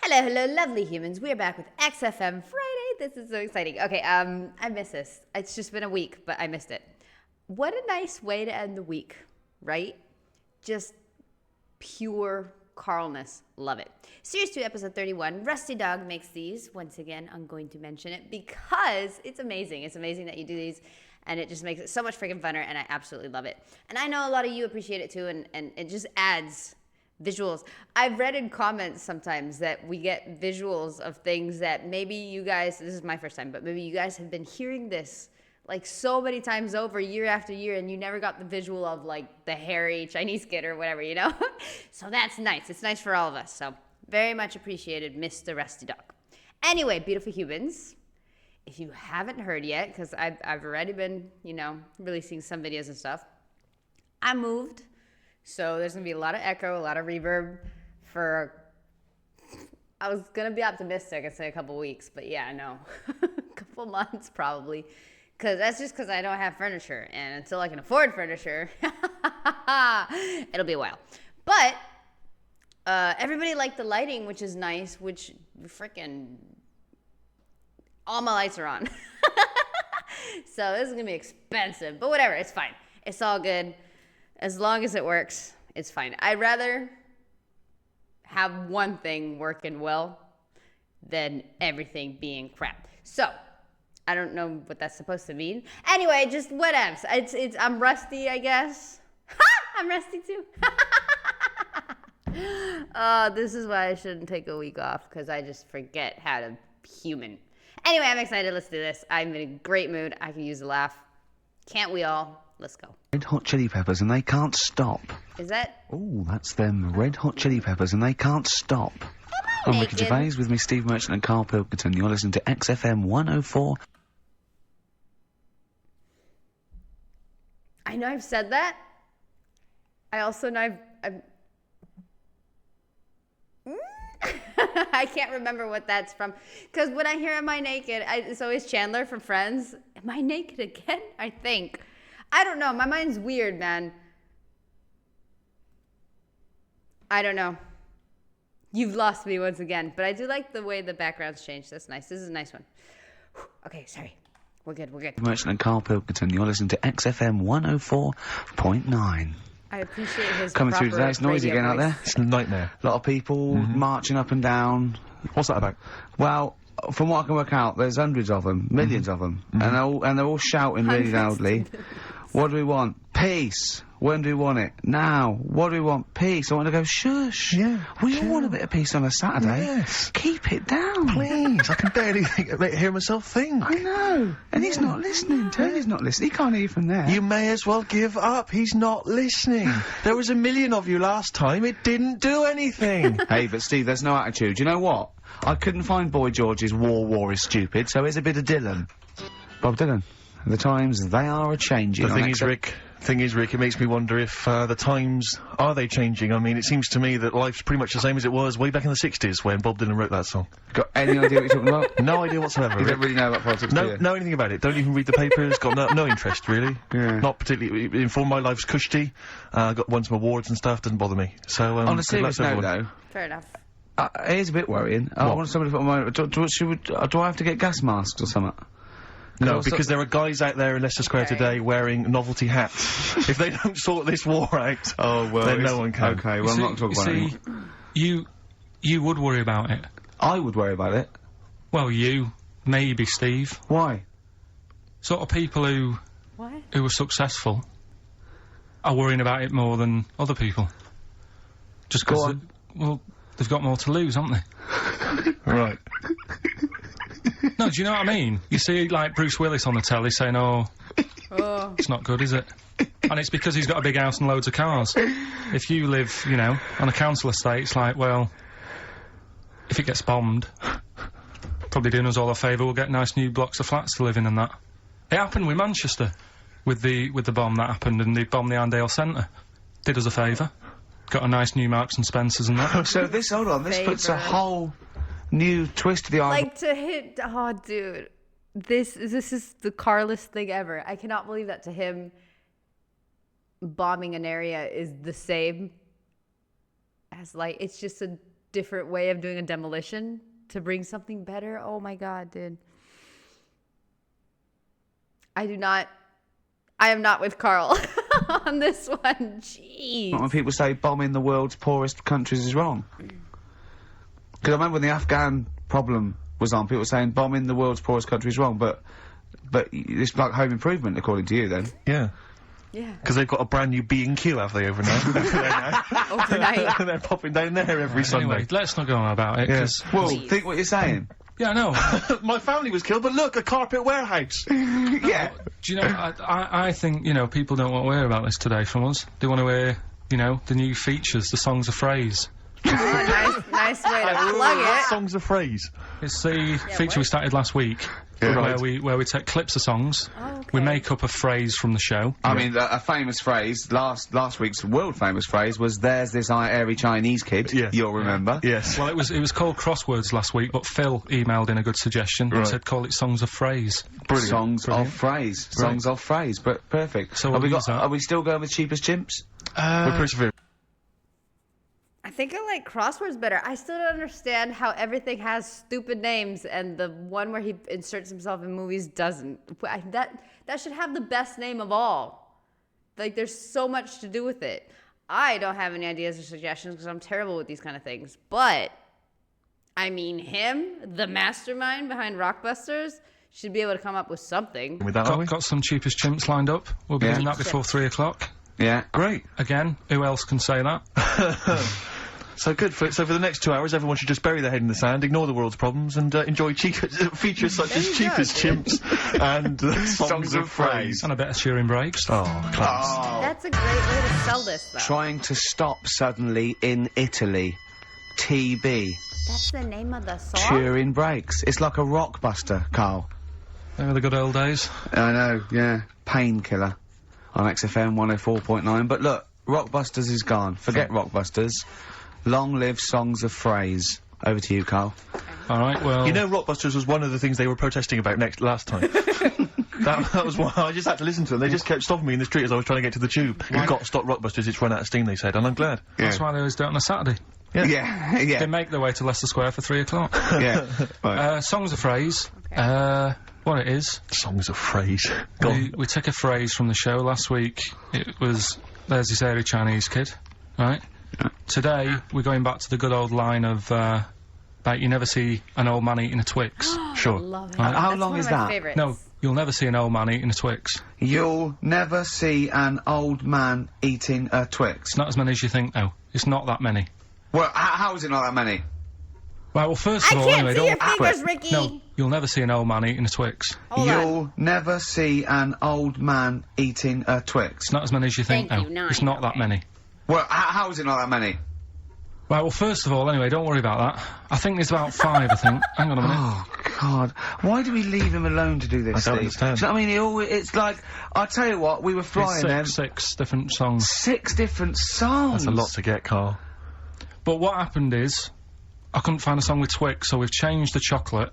Hello, lovely humans. We're back with XFM Friday. This is so exciting. Okay, I miss this. It's just been a week, but I missed it. What a nice way to end the week, right? Just pure Carlness. Love it. Series 2, episode 31. Rusty Dog makes these. Once again, I'm going to mention it because it's amazing. It's amazing that you do these, and it just makes it so much freaking funner, and I absolutely love it. And I know a lot of you appreciate it too, and it just adds visuals. I've read in comments sometimes that we get visuals of things that maybe you guys, this is my first time, but maybe you guys have been hearing this like so many times over year after year, and you never got the visual of like the hairy Chinese kid or whatever, you know? So that's nice. It's nice for all of us. So very much appreciated, Mr. Rusty Dog. Anyway, beautiful humans, if you haven't heard yet, because I've already been, releasing some videos and stuff, I moved. So there's going to be a lot of echo, a lot of reverb I was going to be optimistic and say a couple weeks, but yeah, no, a couple months probably, because that's just because I don't have furniture, and until I can afford furniture, it'll be a while. But everybody liked the lighting, which is nice, which freaking all my lights are on. So this is going to be expensive, but whatever, it's fine. It's all good. As long as it works, it's fine. I'd rather have one thing working well than everything being crap. So, I don't know what that's supposed to mean. Anyway, just whatevs. It's I'm rusty, I guess. I'm rusty too. This is why I shouldn't take a week off, because I just forget how to human. Anyway, I'm excited. Let's do this. I'm in a great mood. I can use a laugh. Can't we all? Let's go. Red Hot Chili Peppers, and they can't stop. Is that? Oh, that's them. Red Hot Chili Peppers, and they can't stop. I'm Ricky Gervais with me, Steve Merchant and Carl Pilkington. You're listening to XFM 104. I know I've said that. I also know I've I can't remember what that's from. Because when I hear Am I Naked, it's always Chandler from Friends. Am I naked again? I think. I don't know. My mind's weird, man. I don't know. You've lost me once again. But I do like the way the background's changed. That's nice. This is a nice one. Okay, sorry. We're good. Merchant and Carl Pilkington. You're listening to XFM 104.9. I appreciate his coming through today. It's noisy again out there. It's a nightmare. A lot of people marching up and down. What's that about? Well, from what I can work out, there's hundreds of them, millions of them, and they're all shouting really loudly. What do we want? Peace. When do we want it? Now. What do we want? Peace. I want to go, shush. Yeah. We all want a bit of peace on a Saturday. Yes. Keep it down. Please. I can barely hear myself think. I know. And he's not listening. Terje's not listening. He can't hear you from there. You may as well give up. He's not listening. There was 1 million of you last time. It didn't do anything. Hey, but Steve, there's no attitude. You know what? I couldn't find Boy George's War is Stupid, so here's a bit of Dylan. Bob Dylan. The times, they are a-changing. The thing is, Rick, it makes me wonder if the times, are they changing? I mean, it seems to me that life's pretty much the same as it was way back in the 60s when Bob Dylan wrote that song. Got any idea what you're talking about? No idea whatsoever, You Rick. don't really know about politics, do you? Know anything about it. Don't even read the papers. Got no interest, really. Yeah. Not particularly informed. My life's cushy. Won some awards and stuff. Doesn't bother me. So, on a serious note, though, Fair enough. it is a bit worrying. I want somebody to put on my... Do I have to get gas masks or something? No, because there are guys out there in Leicester Square today wearing novelty hats. If they don't sort this war out, then no one can. Okay, well, I'm not talking about it anymore. You would worry about it. I would worry about it. Well, you, maybe Steve. Why? Sort of people who are successful are worrying about it more than other people. Just because, well, they've got more to lose, haven't they? Right. No, do you know what I mean? You see, like, Bruce Willis on the telly saying, oh, it's not good, is it? And it's because he's got a big house and loads of cars. If you live, on a council estate, it's like, well, if it gets bombed, probably doing us all a favour, we'll get nice new blocks of flats to live in and that. It happened with Manchester, with the bomb that happened, and they bombed the Arndale Centre. Did us a favour. Got a nice new Marks and Spencers and that. So this, hold on, this puts a whole new twist to the argument. Like, to hit... Oh, dude. This is the Carlest thing ever. I cannot believe that to him, bombing an area is the same as, like, it's just a different way of doing a demolition to bring something better. Oh my God, dude. I am not with Carl on this one. Jeez. When people say bombing the world's poorest countries is wrong. Because I remember when the Afghan problem was on, people were saying bombing the world's poorest country is wrong, but it's like home improvement, according to you, then. Yeah. Yeah. Because they've got a brand new B&Q, have they, overnight? Overnight. And they're popping down there every Sunday. Anyway, let's not go on about it, because... Well, think what you're saying. Yeah, I know. My family was killed, but look, a carpet warehouse. Yeah. Do you know, I think, you know, people don't want to hear about this today from us. They want to hear, you know, the new features, the songs of phrase. Oh, nice way to plug it. Songs of phrase. It's the feature we started last week, where we take clips of songs, we make up a phrase from the show. I mean, a famous phrase, last week's world famous phrase was, "There's this airy Chinese kid." Yeah. You'll remember. Yes. Well, it was called crosswords last week, but Phil emailed in a good suggestion and said call it songs of phrase. Brilliant. Songs of phrase. Songs of phrase. But perfect. So are we still going with cheapest chimps? We're persevering. I think I like crosswords better. I still don't understand how everything has stupid names and the one where he inserts himself in movies doesn't. That should have the best name of all. Like, there's so much to do with it. I don't have any ideas or suggestions because I'm terrible with these kind of things. But, I mean, him, the mastermind behind Rockbusters, should be able to come up with something. With that, Got some cheapest chimps lined up. We'll be doing that before 3 o'clock. Yeah. Great. Again, who else can say that? So good. So for the next 2 hours, everyone should just bury their head in the sand, ignore the world's problems, and enjoy features such as cheapest chimps and songs of phrase. And a bit of cheering breaks. Oh, class. That's a great way to sell this, though. Trying to stop suddenly in Italy. TB. That's the name of the song? Cheering breaks. It's like a rockbuster, Carl. They were the good old days. I know, yeah. Painkiller. On XFM 104.9. But look, Rockbusters is gone. Forget Rockbusters. Long live songs of phrase. Over to you, Carl. All right, well... You know Rockbusters was one of the things they were protesting about last time. that was why I just had to listen to them. They just kept stopping me in the street as I was trying to get to the tube. You've got to stop Rockbusters, it's run out of steam, they said, and I'm glad. That's why they always do it on a Saturday. Yeah. They make their way to Leicester Square for 3 o'clock. Yeah. Right. Songs of phrase. What it is... Songs of phrase. We took a phrase from the show last week. It was, "There's this airy Chinese kid," right? Today, we're going back to the good old line of, about you never see an old man eating a Twix. Sure. Love it. How That's long one is of my that? favorites. No, you'll never see an old man eating a Twix. You'll never see an old man eating a Twix. It's not as many as you think, though. It's not that many. Well, how is it not that many? Right, well, first I of all, can't anyway, see your don't... fingers, Ricky. No, you'll never see an old man eating a Twix. Hold on. You'll never see an old man eating a Twix. It's not as many as you think, Thank though. you, 9, It's not that okay. many. Well, how is it not that many? Right, well, first of all, anyway, don't worry about that. I think there's about 5, I think. Hang on a minute. Oh, God. Why do we leave him alone to do this, I don't Steve? understand. Do you know what I mean? It's like, I'll tell you what, we were flying then. Six different songs. 6 different songs. That's a lot to get, Carl. But what happened is, I couldn't find a song with Twix, so we've changed the chocolate.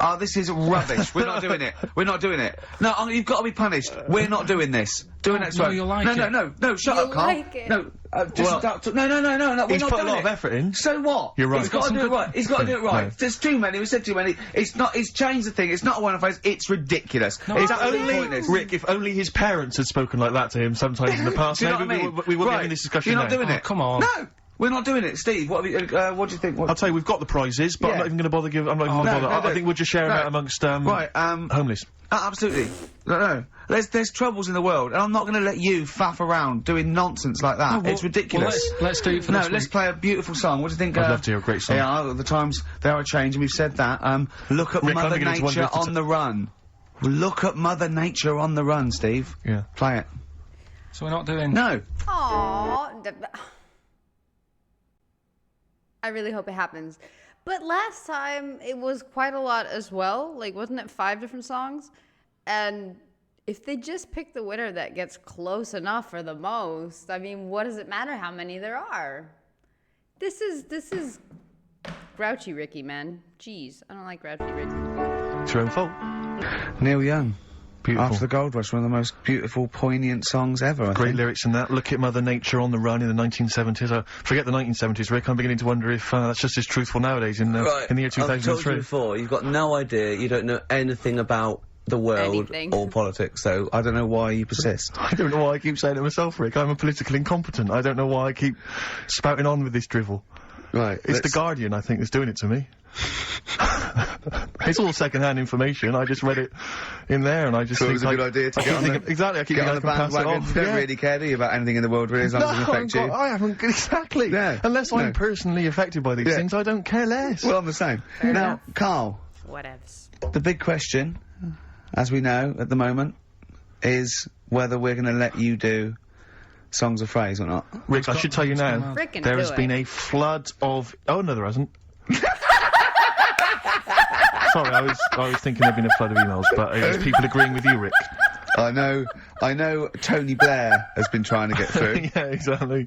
Oh, this is rubbish. We're not doing it. We're not doing it. No, you've got to be punished. We're not doing this. Do it next no, week. you'll like no, it. No, shut You'll up, Carl. like it. No, just start no, we're He's not put a doing lot it. of effort in. So what? You're right. He's got to do it right. He's got to do it right. No. There's too many. We said too many. It's not. He's changed the thing. It's not a one-off phrase. It's ridiculous. No, it's If absolutely only, pointless. Rick, if only his parents had spoken like that to him sometimes in the past, Do you know maybe what I mean? we wouldn't be Right. having this discussion You're now. not doing it. Come on. No, we're not doing it. Steve, what do you think? I'll tell you, we've got the prizes, but I'm Yeah. not even going to bother I'm not even going to no, bother. no, I think we'll just share them no. out amongst, Right, homeless. Absolutely. No. There's troubles in the world, and I'm not going to let you faff around doing nonsense like that. well- It's ridiculous. well, let's do it for No, this let's week. play a beautiful song. What do you think? I'd love to hear a great song. Yeah, the times they are changing. We've said that. Look at Rick, I'm Mother beginning to wonder Nature if it's on the run. Look at Mother Nature on the run, Steve. Yeah. Play it. So we're not doing... No. Aww. I really hope it happens. But last time, it was quite a lot as well. Like, wasn't it 5 different songs? And if they just pick the winner that gets close enough for the most, I mean, what does it matter how many there are? This is grouchy Ricky, man. Jeez, I don't like grouchy Ricky. It's your own fault. Neil Young. Beautiful. After the Gold Rush, one of the most beautiful, poignant songs ever, I Great think. lyrics in that. Look at Mother Nature on the run in the 1970s. Forget the 1970s, Rick. I'm beginning to wonder if that's just as truthful nowadays in the year 2003. I've told you before, you've got no idea, you don't know anything about the world Anything. or politics, so I don't know why you persist. I don't know why I keep saying it myself, Rick. I'm a political incompetent. I don't know why I keep spouting on with this drivel. Right. It's The Guardian, I think, that's doing it to me. It's all second-hand information. I just read it in there, and I just So think it was a good idea to get on the... exactly. I keep Get thinking on I the can pass it bandwagon. off. You don't really care, do you, about anything in the world, really, as long as it doesn't affect you? I haven't, exactly. Yeah. Unless I'm No. personally affected by these Yeah. things, I don't care less. Well, I'm the same. Fair Now, enough. Carl, Whatevs. the big question, as we know at the moment, is whether we're going to let you do Songs of Phrase or not. Rick, I should tell you now, Frickin' there do has it. been a flood of... Oh, no, there hasn't. Sorry, I was thinking there'd been a flood of emails, but it was people agreeing with you, Rick. I know Tony Blair has been trying to get through. Yeah, exactly.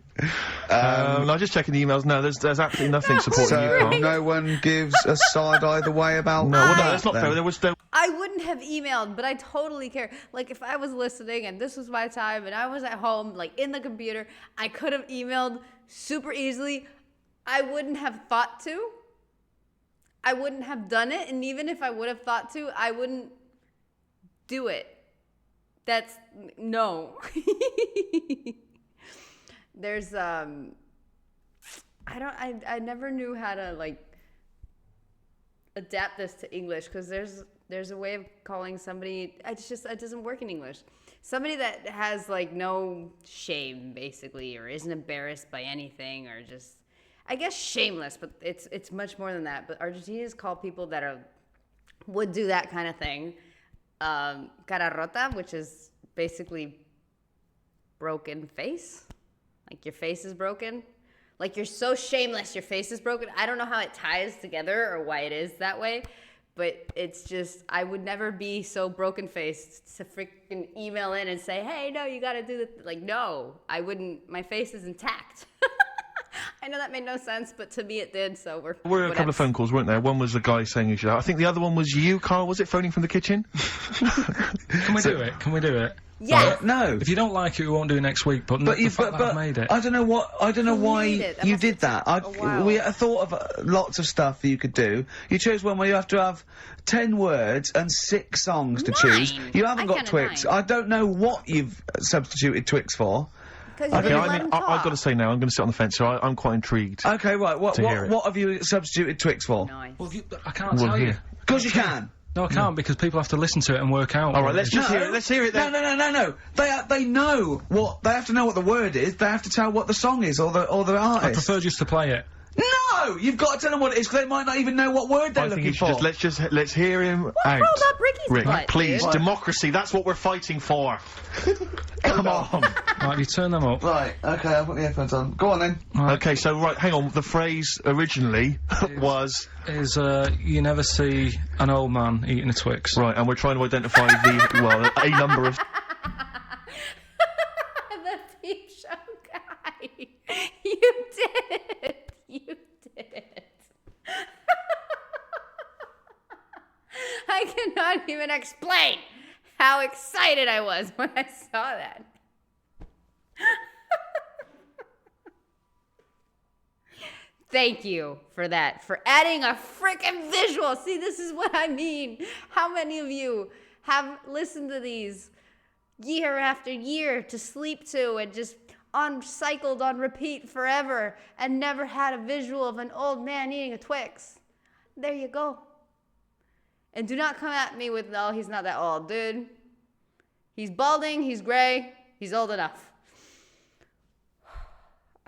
And I'm just checking the emails now. There's absolutely nothing supporting you, So Carl. no one gives a side either way about No, well, no, that, that's not then. fair. I wouldn't have emailed, but I totally care. Like, if I was listening and this was my time and I was at home, like, in the computer, I could have emailed super easily. I wouldn't have thought to. I wouldn't have done it. And even if I would have thought to, I wouldn't do it. That's... No. There's, I never knew how to, like, adapt this to English, because there's a way of calling somebody, it doesn't work in English. Somebody that has, like, no shame, basically, or isn't embarrassed by anything, or just, I guess, shameless, but it's much more than that. But Argentinians call people that would do that kind of thing, cara rota, which is basically broken face. Like, your face is broken. Like, you're so shameless, your face is broken. I don't know how it ties together or why it is that way, but it's just, I would never be so broken-faced to freaking email in and say, hey, no, you gotta do this. Like, no, I wouldn't. My face is intact. I know that made no sense, but to me it did, so There were a couple of phone calls, weren't there? One was a guy saying you should... I think the other one was you, Carl, was it, phoning from the kitchen? Can we do it? Can we do it? Yeah. No. If you don't like it, we won't do it next week. But the fact that I've made it. I don't know why made it. That you must did have that. taken a while. We thought of lots of stuff that you could do. You chose one where you have to have 10 words and 6 songs to choose. 9. You haven't I got counted Twix. 9. I don't know what you've substituted Twix for. Because you Okay, didn't let him talk. I've got to say now, I'm going to sit on the fence, so I'm quite intrigued. Okay, right. What To hear it. have you substituted Twix for? Nice. Well, I can't Well, tell you. here. Because you can. No, I can't, because people have to listen to it and work out. All what right, it let's is. just hear it. Let's hear it then. No. They know what they have to know what the word is. They have to tell what the song is or the artist. I prefer just to play it. No, you've got to tell them what it is because they might not even know what word they're I think looking you should for. let's hear him out. Rolled up Ricky's Rick, butt, please, dude. democracy, that's what we're fighting for. Come on. Right, you turn them up. Right, okay, I'll put the headphones on. Go on then. Okay, so, right, hang on, the phrase originally was... Is, you never see an old man eating a Twix. Right, and we're trying to identify a number of... The peep show guy. You did it. You did it. I cannot even explain how excited I was when I saw that. Thank you for that, for adding a frickin' visual. See, this is what I mean. How many of you have listened to these year after year to sleep to and just cycled on repeat forever and never had a visual of an old man eating a Twix? There you go. And do not come at me with, no, he's not that old, dude. He's balding, he's gray, he's old enough.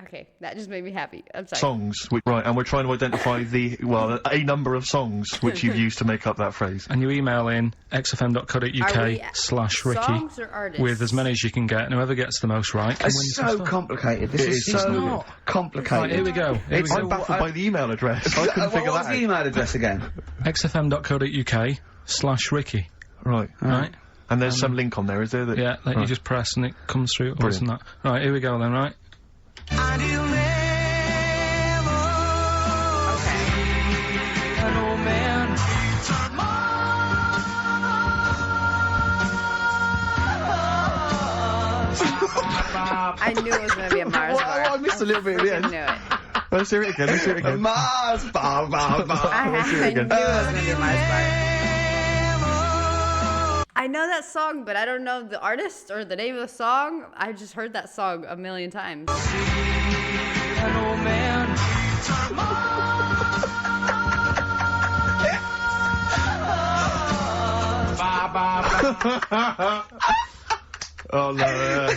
Okay, that just made me happy. I'm sorry. songs, right, and we're trying to identify a number of songs which you've used to make up that phrase. And you email in Are we xfm.co.uk/Ricky songs or artists? with as many as you can get, and whoever gets the most right can win It's some so stuff. complicated. This is It's so not. complicated. Right, here we go. Here we It's- go. I'm baffled by the email address. I couldn't figure what's that the out. email address again? xfm.co.uk/Ricky. Right. Right? And there's some link on there, is there? That, Yeah, that you just press and it comes through to us and that. Right, here we go then, right? I knew it was going to be a Mars bar. I missed a little bit at the I end. knew it. Let's hear it again. Let's hear it again. Mars bar, bar, bar. I knew it was going to be a Mars bar. I know that song, but I don't know the artist or the name of the song. I just heard that song a million times. An old man. Oh no.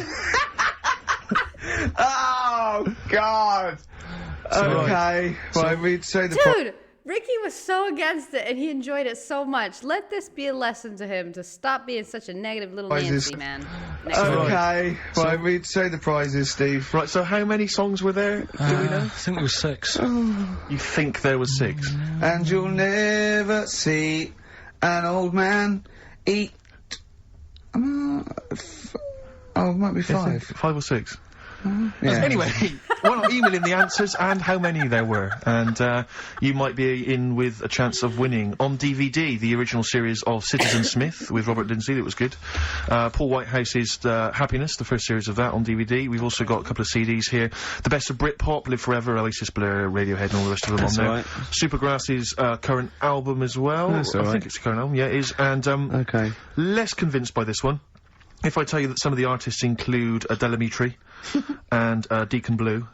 Oh, God. Okay. Right, we'd say the... Dude, Ricky was so against it, and he enjoyed it so much. Let this be a lesson to him to stop being such a negative little Nancy, man. Next week. Okay. Right, we'd say the prizes, Steve. Right, so how many songs were there? Do we know? I think there was 6. You think there was 6? And you'll never see an old man eat... it might be 5. 5 or 6. Yeah. Anyway, why not email in the answers and how many there were, and you might be in with a chance of winning on DVD the original series of Citizen Smith with Robert Lindsay. That was good. Paul Whitehouse's Happiness, the first series of that on DVD. We've also got a couple of CDs here. The Best of Britpop, Live Forever, Oasis, Blur, Radiohead, and all the rest of them on there. Right. Supergrass's current album as well. That's all I right. think it's the current album. Yeah, it is. And Okay. less convinced by this one. If I tell you that some of the artists include Delamitri and Deacon Blue,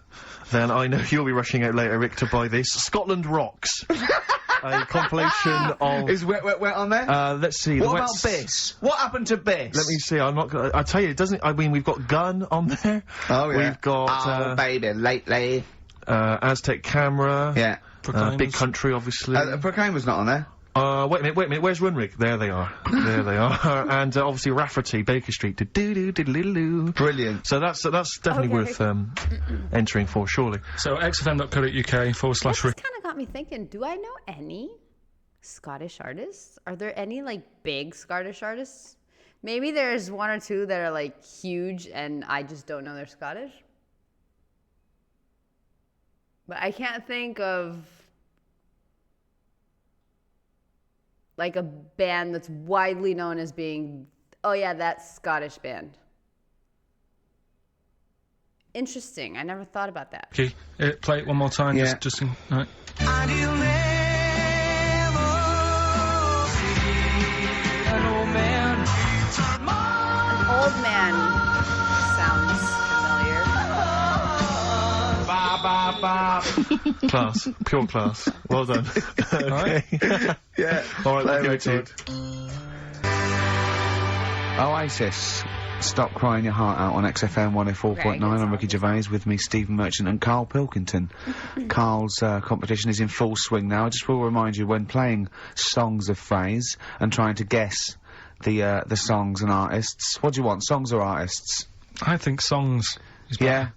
then I know you'll be rushing out later, Rick, to buy this. Scotland Rocks. A compilation of... Is Wet Wet Wet on there? let's see. What the about Wets- Biss? What happened to Biss? Let me see, I'm not gonna... I tell you, it doesn't... I mean, we've got Gun on there. Oh, yeah. We've got... baby, lately. Aztec Camera. Yeah. Big Country, obviously. Proclaimer's not on there. Wait a minute, where's Runrig? There they are. There they are. And obviously Rafferty, Baker Street. Do-do-do-do-do-do. Brilliant. So that's definitely worth entering for, surely. So xfm.co.uk/Rick. This kind of got me thinking, do I know any Scottish artists? Are there any, like, big Scottish artists? Maybe there's 1 or 2 that are, like, huge and I just don't know they're Scottish. But I can't think of... like a band that's widely known as being, oh yeah, that's Scottish band. Interesting. I never thought about that. Okay, play it one more time. Yeah. Just in, right. And you'll never see an old man. An old man sounds familiar. Class. Pure class. Well done. Okay. Yeah. Alright, Play let's go Richard. to... Oasis. Stop Crying Your Heart Out on XFM 104.9. I'm Ricky Gervais, with me Stephen Merchant and Carl Pilkington. Carl's competition is in full swing now. I just will remind you, when playing songs of phrase and trying to guess the songs and artists, what do you want, songs or artists? I think songs is better. Yeah.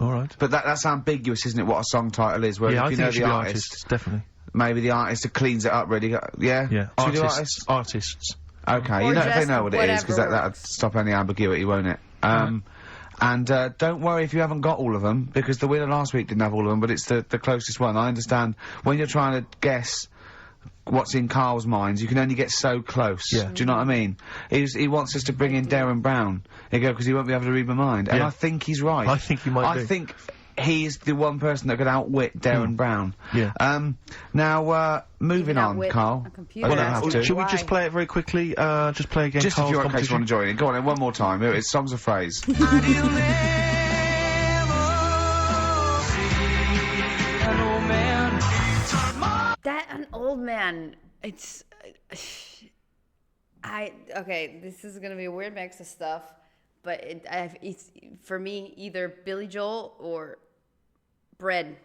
Alright. But that's ambiguous, isn't it, what a song title is? Where Yeah, if I you think know it should the be artist, artists, definitely. maybe the artist that cleans it up really. Yeah? Yeah. Should we do artists? Artists. Okay, Or you know, if they just know what it is, because whatever that'd works. stop any ambiguity, won't it? And don't worry if you haven't got all of them, because the winner last week didn't have all of them, but it's the closest one. I understand when you're trying to guess what's in Carl's mind, you can only get so close. Yeah. Do you know what I mean? He wants us to bring in Darren Brown. He go, because he won't be able to read my mind. And Yeah. I think he's right. I think he might be. I think he's the one person that could outwit Darren Brown. Yeah. Now, moving Even on, outwit Carl. a computer. I don't have to. Should we Why? just play it very quickly? Just play again Just if Carl's you're in case you want competition? to join in. Go on then, one more time. Here it is, songs of phrase. And you'll never see an old man. That an old man. It's okay. This is gonna be a weird mix of stuff, but it's for me either Billy Joel or Bread.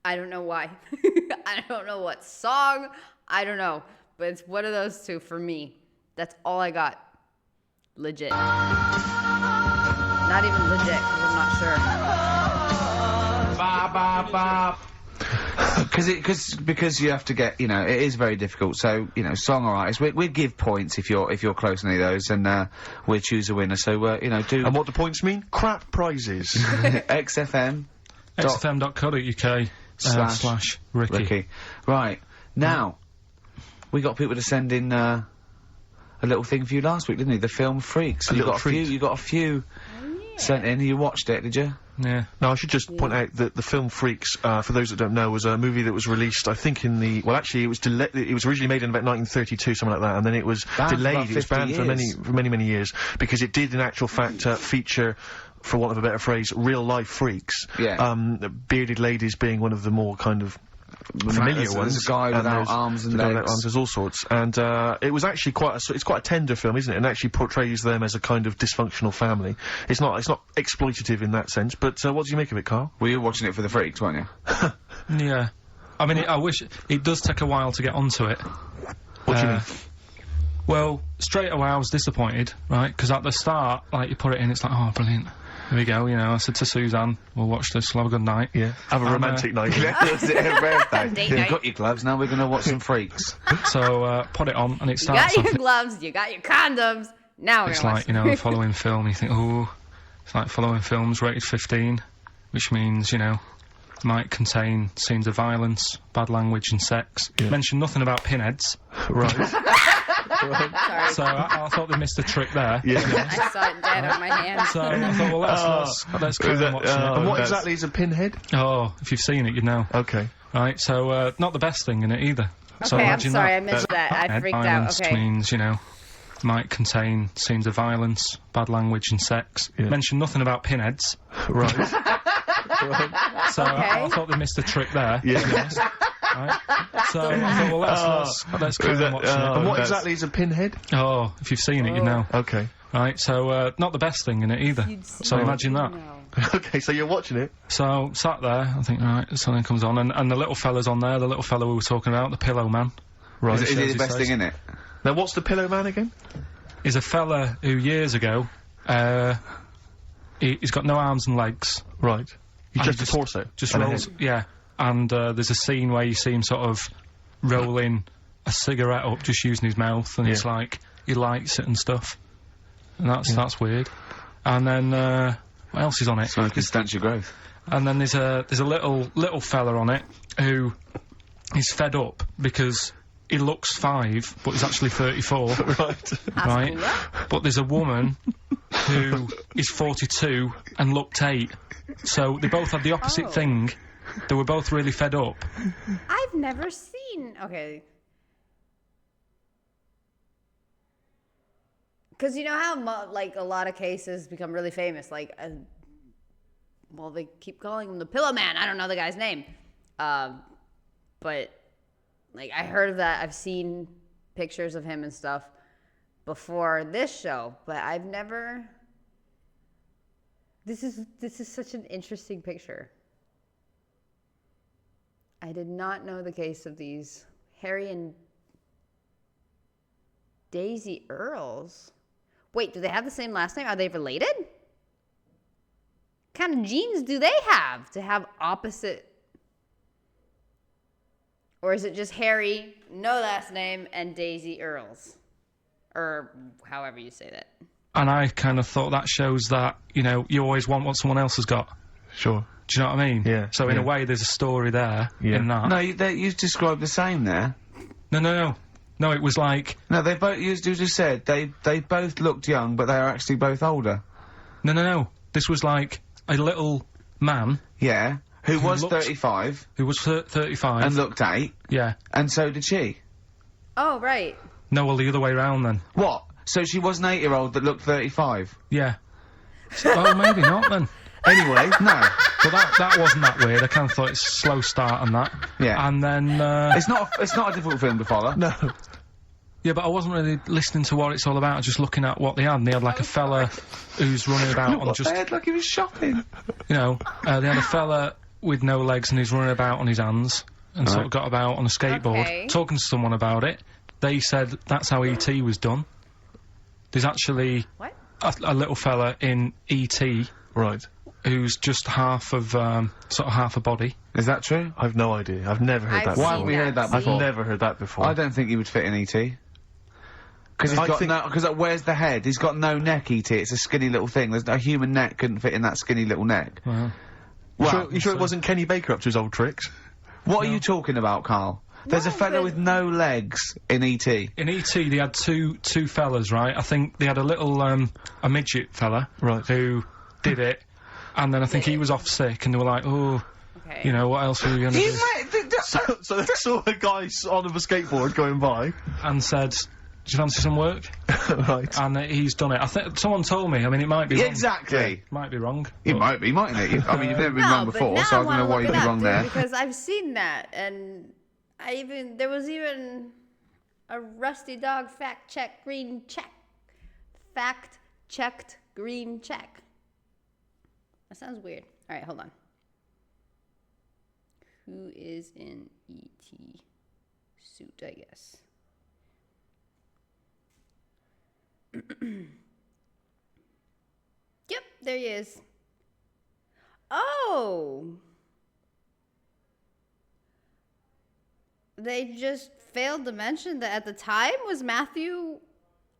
I don't know why. I don't know what song. I don't know, but it's one of those two for me. That's all I got. Legit. Not even legit because I'm not sure. Because you have to get, you know, it is very difficult. So, you know, song or artist, we'd give points if you're close to any of those, and we'll choose a winner. So, you know, do And what do points mean? Crap prizes. XFM xfm.co.uk /Ricky. Ricky. Right now, we got people to send in a little thing for you last week, didn't he? The film Freaks. A You little got treat. You got a few sent in. You watched it, did you? Yeah. Now, I should just point out that the film Freaks, for those that don't know, was a movie that was released, I think, in the... Well, actually, it was originally made in about 1932, something like that, and then it was Banned for delayed. about It was 50 banned for years. many years, because it did, in actual fact, feature, for want of a better phrase, real-life freaks. Yeah. Bearded ladies being one of the more kind of familiar There's ones. a guy and without there's arms and the guy without legs. arms, there's all sorts. And, it was actually it's quite a tender film, isn't it? And actually portrays them as a kind of dysfunctional family. It's not exploitative in that sense, but, what do you make of it, Carl? Well, you were watching it for the Freaks, weren't you? Yeah. I mean, I wish... It does take a while to get onto it. What do you mean? Well, straight away I was disappointed, right? Because at the start, like, you put it in, it's like, oh, brilliant. Here we go, you know, I said to Suzanne, we'll watch this, we'll have a good night. Yeah. Have a romantic night. That's it, a birthday. Date You've night. got your gloves, now we're gonna watch some Freaks. So, put it on, and it You starts got off... your gloves, you got your condoms. Now we're It's gonna like, you know, the following film, you think, oh, it's like following films rated 15, which means, you know, might contain scenes of violence, bad language and sex. Mention nothing about pinheads. Right. Sorry. So I thought they missed a trick there. Yeah. I saw it dead on my hand. So I thought, well, let's carry on watching And it. what exactly is a pinhead? Oh, if you've seen it, you'd know. Okay. Right, so, not the best thing in it either. So Okay, I'm imagine sorry, that. I missed that. I Pinhead freaked out. violence Okay. means, you know, might contain scenes of violence, bad language and sex. Yeah. Mention nothing about pinheads. Right. So I Okay. thought they missed a trick there. Yeah. to be honest. Right? So I thought, well, let's carry on watching it. And what exactly is a pinhead? Oh, if you've seen it, you'd know. Okay. Right, so, not the best thing in it either. So imagine that. No. Okay, so you're watching it. So, sat there, I think, right, something comes on, and the little fella's on there, the little fella we were talking about, the Pillow Man. Right. Is it shows the best his thing in it? Now, what's the Pillow Man again? Is a fella who, years ago, he's got no arms and legs. Right. He's And just a torso. Just and a rolls, head. yeah. And, there's a scene where you see him sort of rolling a cigarette up, just using his mouth, and it's Yeah. like, he lights it and stuff. And that's weird. And then, what else is on it? Smoking stunts your growth. And then there's a little fella on it who is fed up because he looks 5, but he's actually 34. Right. Right? But there's a woman who is 42 and looked 8. So they both had the opposite Oh. thing. They were both really fed up. I've never seen. Okay. Because you know how, like, a lot of cases become really famous. Like, well, they keep calling him the Pillow Man. I don't know the guy's name. But, like, I heard of that. I've seen pictures of him and stuff before this show. But I've never... This is such an interesting picture. I did not know the case of these Harry and Daisy Earls. Wait, do they have the same last name? Are they related? What kind of genes do they have to have opposite? Or is it just Harry, no last name, and Daisy Earls? Or however you say that. And I kind of thought that shows that, you know, you always want what someone else has got. Sure. Do you know what I mean? Yeah, So in yeah. a way, there's a story there Yeah. in that. No, you described the same there. No. No, it was like... No, they both, you just said, they both looked young, but they are actually both older. No. This was like a little man Yeah. Who was looked- 35 who was 35. and looked 8, Yeah. and so did she. Oh, right. No, well, the other way round then. What? So she was an 8-year-old that looked 35? Yeah. Well, maybe not then. Anyway, no. But that wasn't that weird. I kind of thought it's a slow start on that. Yeah. And then, It's not a difficult film to follow. No. yeah, but I wasn't really listening to what it's all about, just looking at what they had. And they had like a fella who's running about on What just, they had like he was shopping. you know, they had a fella with no legs and he's running about on his hands and sort of got about on a skateboard, Okay. talking to someone about it. They said that's how E.T. was done. There's actually What? a little fella in E.T. Right. who's just half of, sort of half a body. Is that true? I've no idea. I've never heard I've that seen Why before. haven't we heard that See? I've before? never heard that before. I don't think he would fit in E.T. Because he's I got think- no. Because where's the head? He's got no neck. E.T. It's a skinny little thing. There's a human neck couldn't fit in that skinny little neck. Well, You sure it wasn't Kenny Baker up to his old tricks? What are you talking about, Carl? There's a No, fella but- with no legs in E.T. In E.T. they had two fellas, right? I think they had a little, a midget fella. Right. Who did it, and then I think he was off sick, and they were like, oh, Okay. you know, what else are we gonna do? So they saw a guy on a skateboard going by. And said, do you fancy some work? Right. And he's done it. I think someone told me. I mean, it might be wrong. Exactly. Might be wrong. It but- might be, mightn't it? I mean, you've never been No, wrong but before, now so I don't wanna know why look you'd it be up, wrong dude, there. Because I've seen that, and there was even a rusty dog fact checked green check. Fact checked green check. That sounds weird. All right, hold on. Who is in E.T. suit, I guess? Yep, there he is. Oh! They just failed to mention that at the time, was Matthew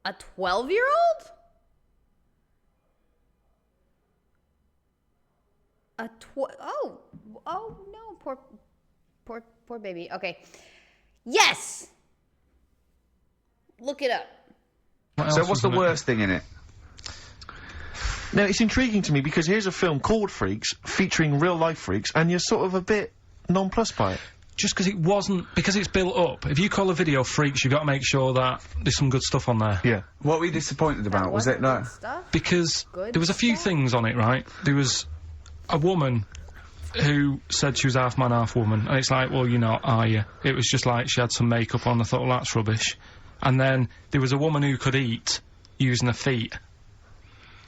a 12-year-old? Oh no, poor baby. Okay. Yes! Look it up. What So else what's was the in it? worst thing in it? Now, it's intriguing to me because here's a film called Freaks, featuring real-life freaks, and you're sort of a bit nonplussed by it. Just because it wasn't, because it's built up. If you call a video Freaks, you've got to make sure that there's some good stuff on there. Yeah. What were you disappointed about? Was it Wasn't no? good stuff? Because Good there was a few stuff. things on it, right? There was a woman who said she was half man, half woman, and it's like, well, you're not, are you? It was just like she had some makeup on. I thought, well, that's rubbish. And then there was a woman who could eat using her feet.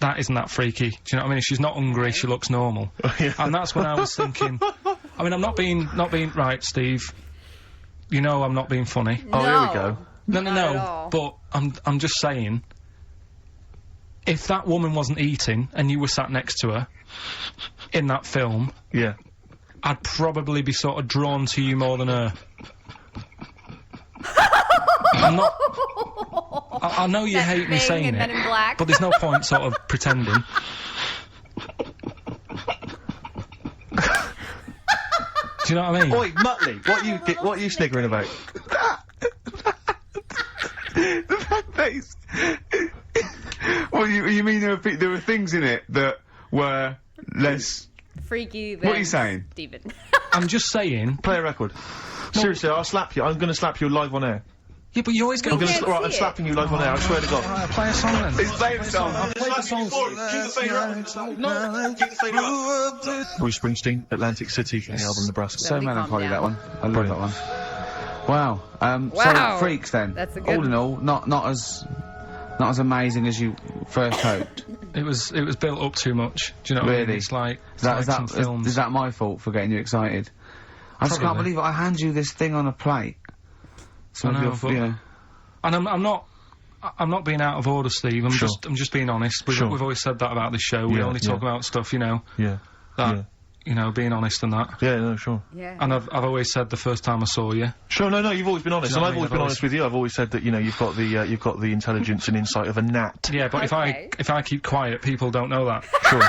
That isn't that freaky. Do you know what I mean? If she's not hungry, she looks normal. Yeah. And that's when I was thinking, I mean, I'm not being right, Steve. You know I'm not being funny. Oh, here we go. No, Not at all. but I'm just saying, if that woman wasn't eating and you were sat next to her in that film, Yeah. I'd probably be sort of drawn to you more than her. I'm not. I know you That hate me thing saying in it, Men in Black. but there's no point sort of pretending. Do you know what I mean? Oi, Muttley, what are you sniggering about? The fact that he's... Well, you mean there were things in it that were less... Freaky than What are you saying? Steven. I'm just saying. Play a record. Seriously, I'll slap you. I'm gonna slap you live on air. Yeah, but you always go. We can't Right, see I'm it. slapping you live on air, I swear to God. Alright, play a song then. He's playing a song. Bruce Springsteen, Atlantic City, from the album Nebraska. So Somebody calm melancholy, that down. one. I love that one. Wow. Wow. So, Freaks then. That's a good All in all, not as amazing as you first hoped. It was built up too much. Do you know what I mean? Really? It's like, Is some films. that my fault for getting you excited? I just can't Probably. believe it. I hand you this thing on a plate. Some I of know, your, but- you know. And I'm not being out of order, Steve. I'm just being honest. We've always said that about this show. We Yeah, only talk about stuff, you know, Yeah. that Yeah. you know, being honest and that. Yeah, no, sure. Yeah. And I've always said the first time I saw you. Sure, no, you've always been honest, Do you and know I've what I always mean? been honest with you. I've always said that, you know, you've got the intelligence and insight of a gnat. Yeah, but Okay. if I keep quiet, people don't know that. Sure.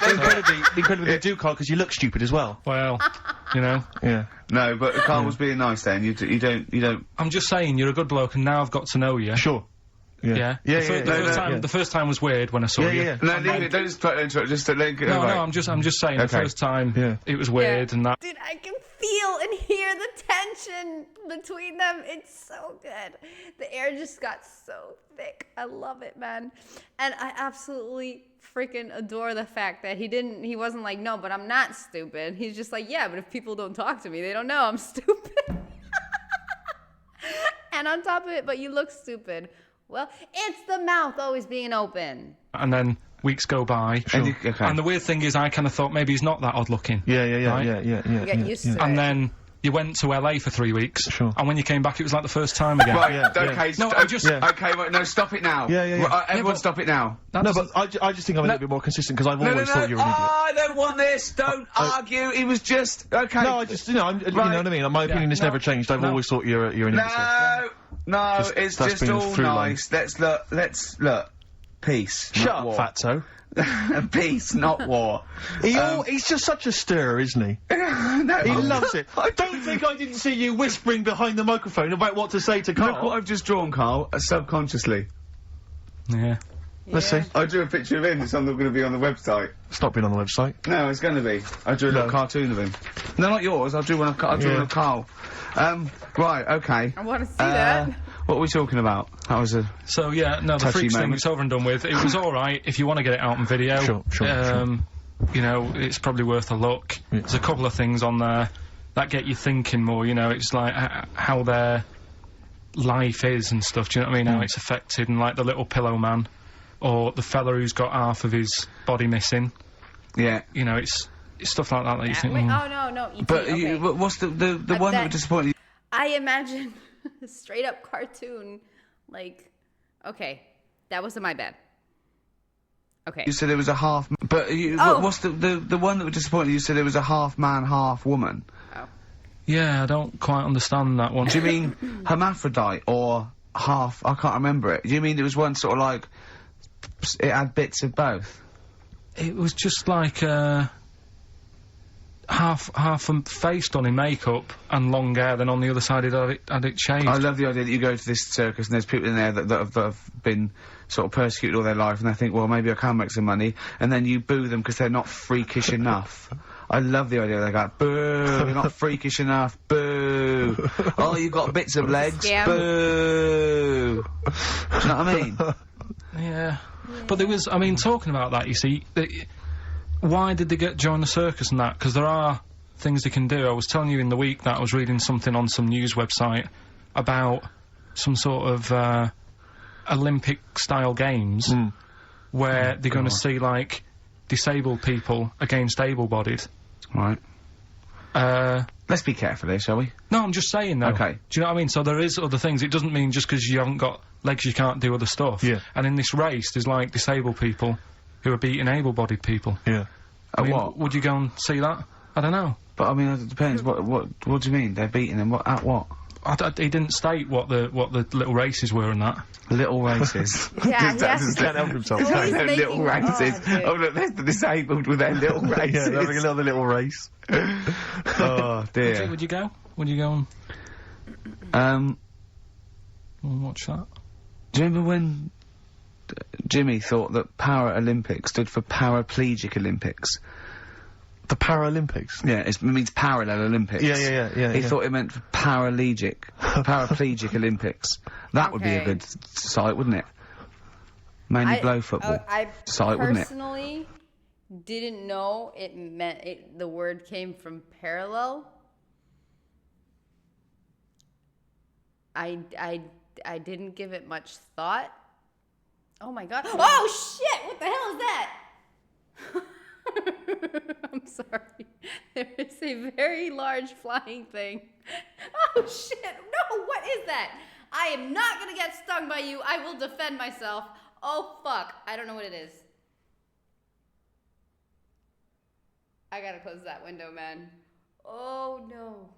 Incredibly, they do, Carl, because you look stupid as well. Well, you know, Yeah. No, but Carl was being nice then. You don't. I'm just saying you're a good bloke, and now I've got to know you. Sure. Yeah. Yeah, The first time was weird when I saw you. Yeah. No, leave it. Don't just try to interrupt. Just let it go. No, right. I'm just saying the Okay. first time Yeah. it was weird and that. Dude, I can feel and hear the tension between them. It's so good. The air just got so thick. I love it, man. And I absolutely freaking adore the fact that he wasn't like, no, but I'm not stupid. He's just like, yeah, but if people don't talk to me, they don't know I'm stupid. And on top of it, but you look stupid. Well, it's the mouth always being open. And then weeks go by. And you, okay. And the weird thing is, I kind of thought maybe he's not that odd looking. Yeah. Right? You get used to it. And then you went to LA for 3 weeks. Sure. And when you came back, it was like the first time again. Right, Yeah, okay, yeah. No, I just- Yeah. Okay, right, no, stop it now. Yeah. Right, everyone but- stop it now. That No, doesn't- but I just think I'm a little bit more consistent because I've always thought you were an idiot. I don't want this. Don't argue. It was just okay. No, I just, you know, you know what I mean? My opinion has no, never changed. I've no. always thought you're an idiot. No, Just- it's that's just been all through line. nice. Let's look. Peace. Shut not up, war. fatso. Peace, not war. He's just such a stirrer, isn't he? No, He loves it. I don't think I didn't see you whispering behind the microphone about what to say to Carl. Look what I've just drawn, Carl, subconsciously. Yeah. Let's see. I drew a picture of him, it's going to be on the website. It's not been on the website. No, it's going to be. I drew a little cartoon of him. No, not yours, I drew one of Carl. Right, okay. I want to see that. What are we talking about? That was a... So, yeah, no, the touchy Freaks thing, moment. it's over and done with. It was alright if you want to get it out on video. Sure. You know, it's probably worth a look. Yeah. There's a couple of things on there that get you thinking more, you know, it's like how their life is and stuff, do you know what I mean? How it's affected, and like the little pillow man, or the fella who's got half of his body missing. Yeah. You know, it's stuff like that that you think, Wait, "Mm." no. E.T., But, okay. but what's the one that would disappoint you? I imagine a straight up cartoon, like, okay, that wasn't my bad. Okay. You said it was a half... But what's the one that would disappoint you? You said it was a half man, half woman. Oh. Yeah, I don't quite understand that one. Do you mean hermaphrodite or half... I can't remember it. Do you mean it was one sort of like... It had bits of both? It was just like, half a face done in makeup and long hair, then on the other side it had it shaved. I love the idea that you go to this circus and there's people in there that have been sort of persecuted all their life, and they think, well, maybe I can make some money, and then you boo them because they're not freakish enough. I love the idea they go, boo, you're not freakish enough, boo. Oh, you've got bits of legs, Scam. boo. Do you know what I mean? Yeah. But there was, I mean, talking about that, you see, why did they join the circus and that? Because there are things they can do. I was telling you in the week that I was reading something on some news website about some sort of, Olympic-style games where they're going to see, like, disabled people against able-bodied. Right. Let's be careful here, shall we? No, I'm just saying, though. Okay. Do you know what I mean? So there is other things. It doesn't mean just because you haven't got legs you can't do other stuff. Yeah. And in this race, there's, like, disabled people who are beating able-bodied people. Yeah. I mean, what? Would you go and see that? I don't know. But, I mean, it depends. What do you mean? They're beating them? At what? He didn't state what the little races were and that. Little races. Yeah, That's- Can't help himself. Always No, making- little races. dude. Oh, look, there's the disabled with their little races. Yeah, they're having another little race. Oh, dear. Would you go? Would you go and watch that? Do you remember when Jimmy thought that Para-Olympic stood for Paraplegic Olympics? The Paralympics. Yeah, it means Parallel Olympics. Yeah. He thought it meant Paraplegic Olympics. That would be a Okay. good site, wouldn't it? Mainly blow football. I Site, wouldn't it? personally didn't know it meant the word came from parallel. I didn't give it much thought. Oh my god. Oh shit! What the hell is that? I'm sorry. There is a very large flying thing. Oh shit! No, what is that? I am not gonna get stung by you. I will defend myself. Oh fuck. I don't know what it is. I gotta close that window, man. Oh no.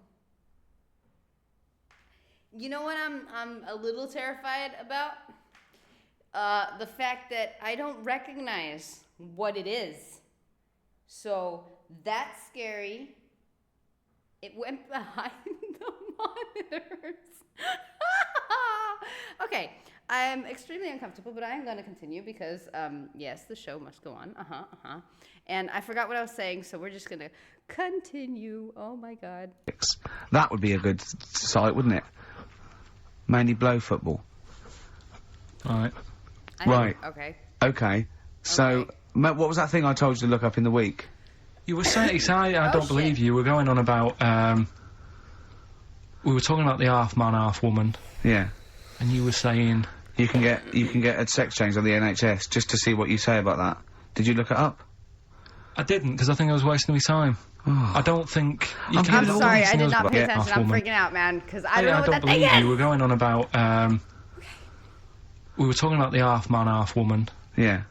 You know what I'm a little terrified about? The fact that I don't recognize what it is. So that's scary. It went behind the monitors. Okay, I'm extremely uncomfortable, but I am going to continue because, yes, the show must go on. And I forgot what I was saying, so we're just going to continue. Oh my god. That would be a good site, wouldn't it? Mainly blow football. Right. Right. Okay. Okay. So, Okay. what was that thing I told you to look up in the week? You were saying, I don't shit. believe you. You were going on about, we were talking about the half man, half woman, Yeah. and you were saying, You can get a sex change on the NHS just to see what you say about that. Did you look it up? I didn't, because I think I was wasting my time. I don't think you I'm can giving I'm all sorry, these I did things not about pay half attention. I'm woman. freaking out, man, because I don't know I what don't that thing believe you. is. We were going on about, we were talking about the half man, half woman, Yeah.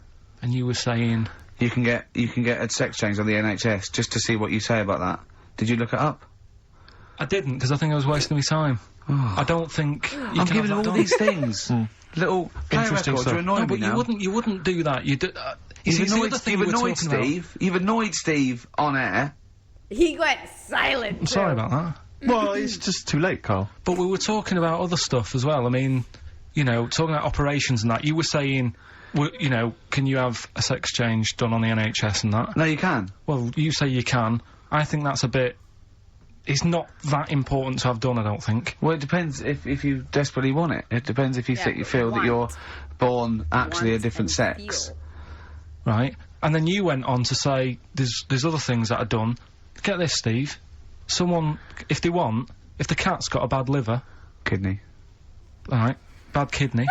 and you were saying, You can get a sex change on the NHS just to see what you say about that. Did you look it up? I didn't, because I think I was wasting my time. I don't think you I'm can giving have all that these done. things. Little play Interesting records stuff. are annoying No, but me now. you wouldn't do that. You see, it's the other thing we were talking about. You've annoyed Steve on air. He went silent. I'm sorry about that. Well, it's just too late, Carl. But we were talking about other stuff as well. I mean, you know, talking about operations and that. You were saying, you know, can you have a sex change done on the NHS and that? No, you can. Well, you say you can. I think that's a bit... It's not that important to have done, I don't think. Well, it depends if you desperately want it. It depends if you feel that you're born actually a different sex. Right. And then you went on to say there's other things that are done. Get this, Steve. Someone, if the cat's got a bad liver... Kidney. Alright. Bad kidney.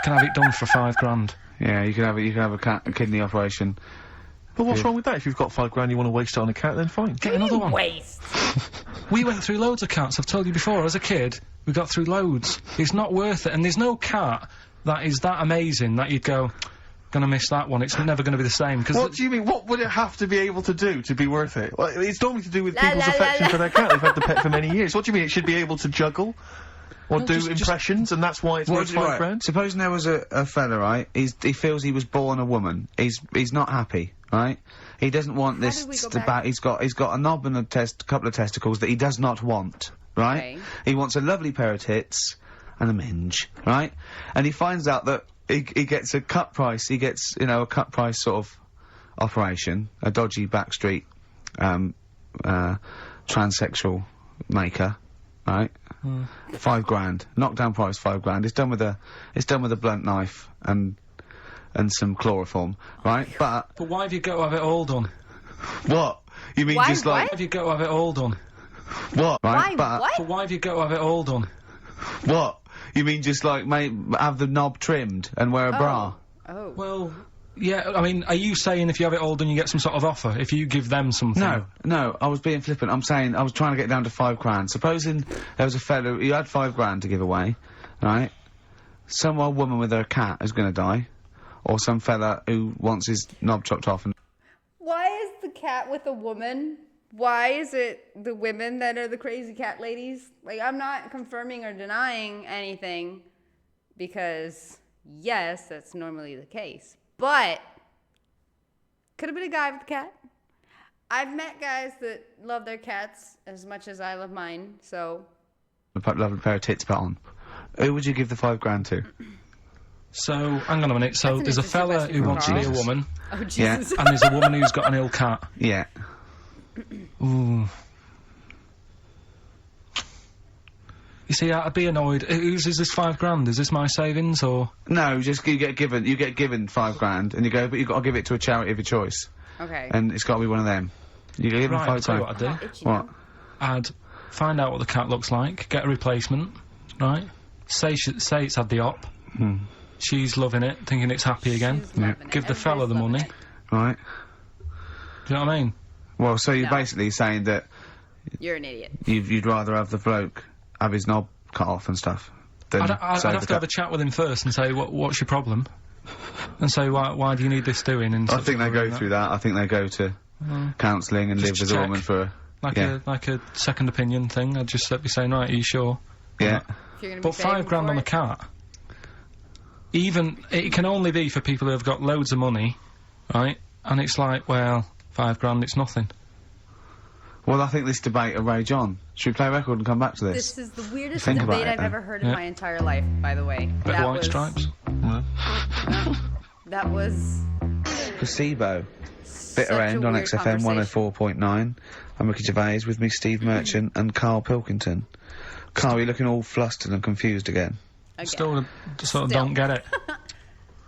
Can have it done for $5,000. Yeah, you can have a kidney operation. But what's wrong with that? If you've got $5,000 you want to waste it on a cat, then fine. Get another one. Waste. We went through loads of cats, I've told you before. As a kid, we got through loads. It's not worth it. And there's no cat that is that amazing that you'd go, gonna miss that one, it's never gonna be the same. Cause what do you mean? What would it have to be able to do to be worth it? Well, it's normally to do with people's affection for their cat. They've had the pet for many years. What do you mean? It should be able to juggle? Or do impressions, and that's why it's worth $5,000? Supposing there was a fella, right? He feels he was born a woman. He's not happy, right? He doesn't want this he's got a knob and a couple of testicles that he does not want, right? Okay. He wants a lovely pair of tits and a minge, right? And he finds out that he gets a cut price. He gets, you know, a cut price sort of operation, a dodgy backstreet transsexual maker, right? $5,000, knockdown price $5,000. It's done with a blunt knife and some chloroform, right? But why have you got to have it all done? What? You mean just like? Why have you got to have it all done? What? Right? Why? But why have you got to have it all done? What? You mean just like have the knob trimmed and wear a bra? Oh. Well, yeah. I mean, are you saying if you have it all done, you get some sort of offer if you give them something? No. I was being flippant. I'm saying I was trying to get down to $5,000. Supposing there was a fellow who had $5,000 to give away, right? Some old woman with her cat is going to die, or some fella who wants his knob chopped off. And Why is the cat with a woman? Why is it the women that are the crazy cat ladies? Like, I'm not confirming or denying anything, because yes, that's normally the case. But could have been a guy with a cat. I've met guys that love their cats as much as I love mine, so... a lovely pair of tits put on. Who would you give the $5,000 to? So, hang on a minute. So, there's a fella who wants to be a woman. Oh, Jesus. Yeah. And there's a woman who's got an ill cat. Yeah. Ooh. You see, I'd be annoyed. Is this $5,000? Is this my savings, or...? No, just you get given $5,000, and you go, but you've got to give it to a charity of your choice. Okay. And it's got to be one of them. You give them Right, I'll tell you $5,000. what I'd do. Itchy What? now. I'd find out what the cat looks like, get a replacement, right? Say it's had the op. She's loving it, thinking it's happy again. She's loving it. Give the fella the Everybody's money. loving Right. Do you know what I mean? Well, so you're No. basically saying that it. You're an idiot. you'd rather have the bloke have his knob cut off and stuff than I'd save have the to have a cat. chat with him first and say, what's your problem? And say, why do you need this doing? And I stuff think they like go that. through that. I think they go to counselling and Just live to with a check. woman for Like a second opinion thing. I'd just be saying, right, are you sure? yeah. If you're gonna But be paying $5,000 for on a it, cat. Even, it can only be for people who have got loads of money, right? And it's like, well, $5,000, it's nothing. Well, I think this debate will rage on. Should we play a record and come back to this? This is the weirdest Think about debate it, I've then. ever heard in Yeah. my entire life, by the way. Red, That white was... stripes. That was... Placebo. such Bitter a End on weird XFM conversation. 104.9. I'm Ricky Gervais, with me Steve Merchant and Carl Pilkington. Carl, you're looking all flustered and confused again. Again. Still sort of Still. don't get it.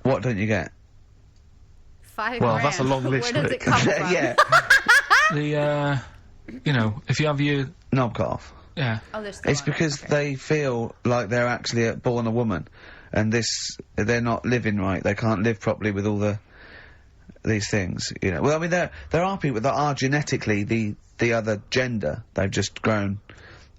What don't you get? $5,000. Well, that's a long list, Where does Rick. it come from? Yeah. The, you know, if you have your, Knob cut off. yeah. Oh, they're still It's on it. because Okay. they feel like they're actually born a woman, and they're not living right. They can't live properly with all these things, you know. Well, I mean, there are people that are genetically the other gender. They've just grown,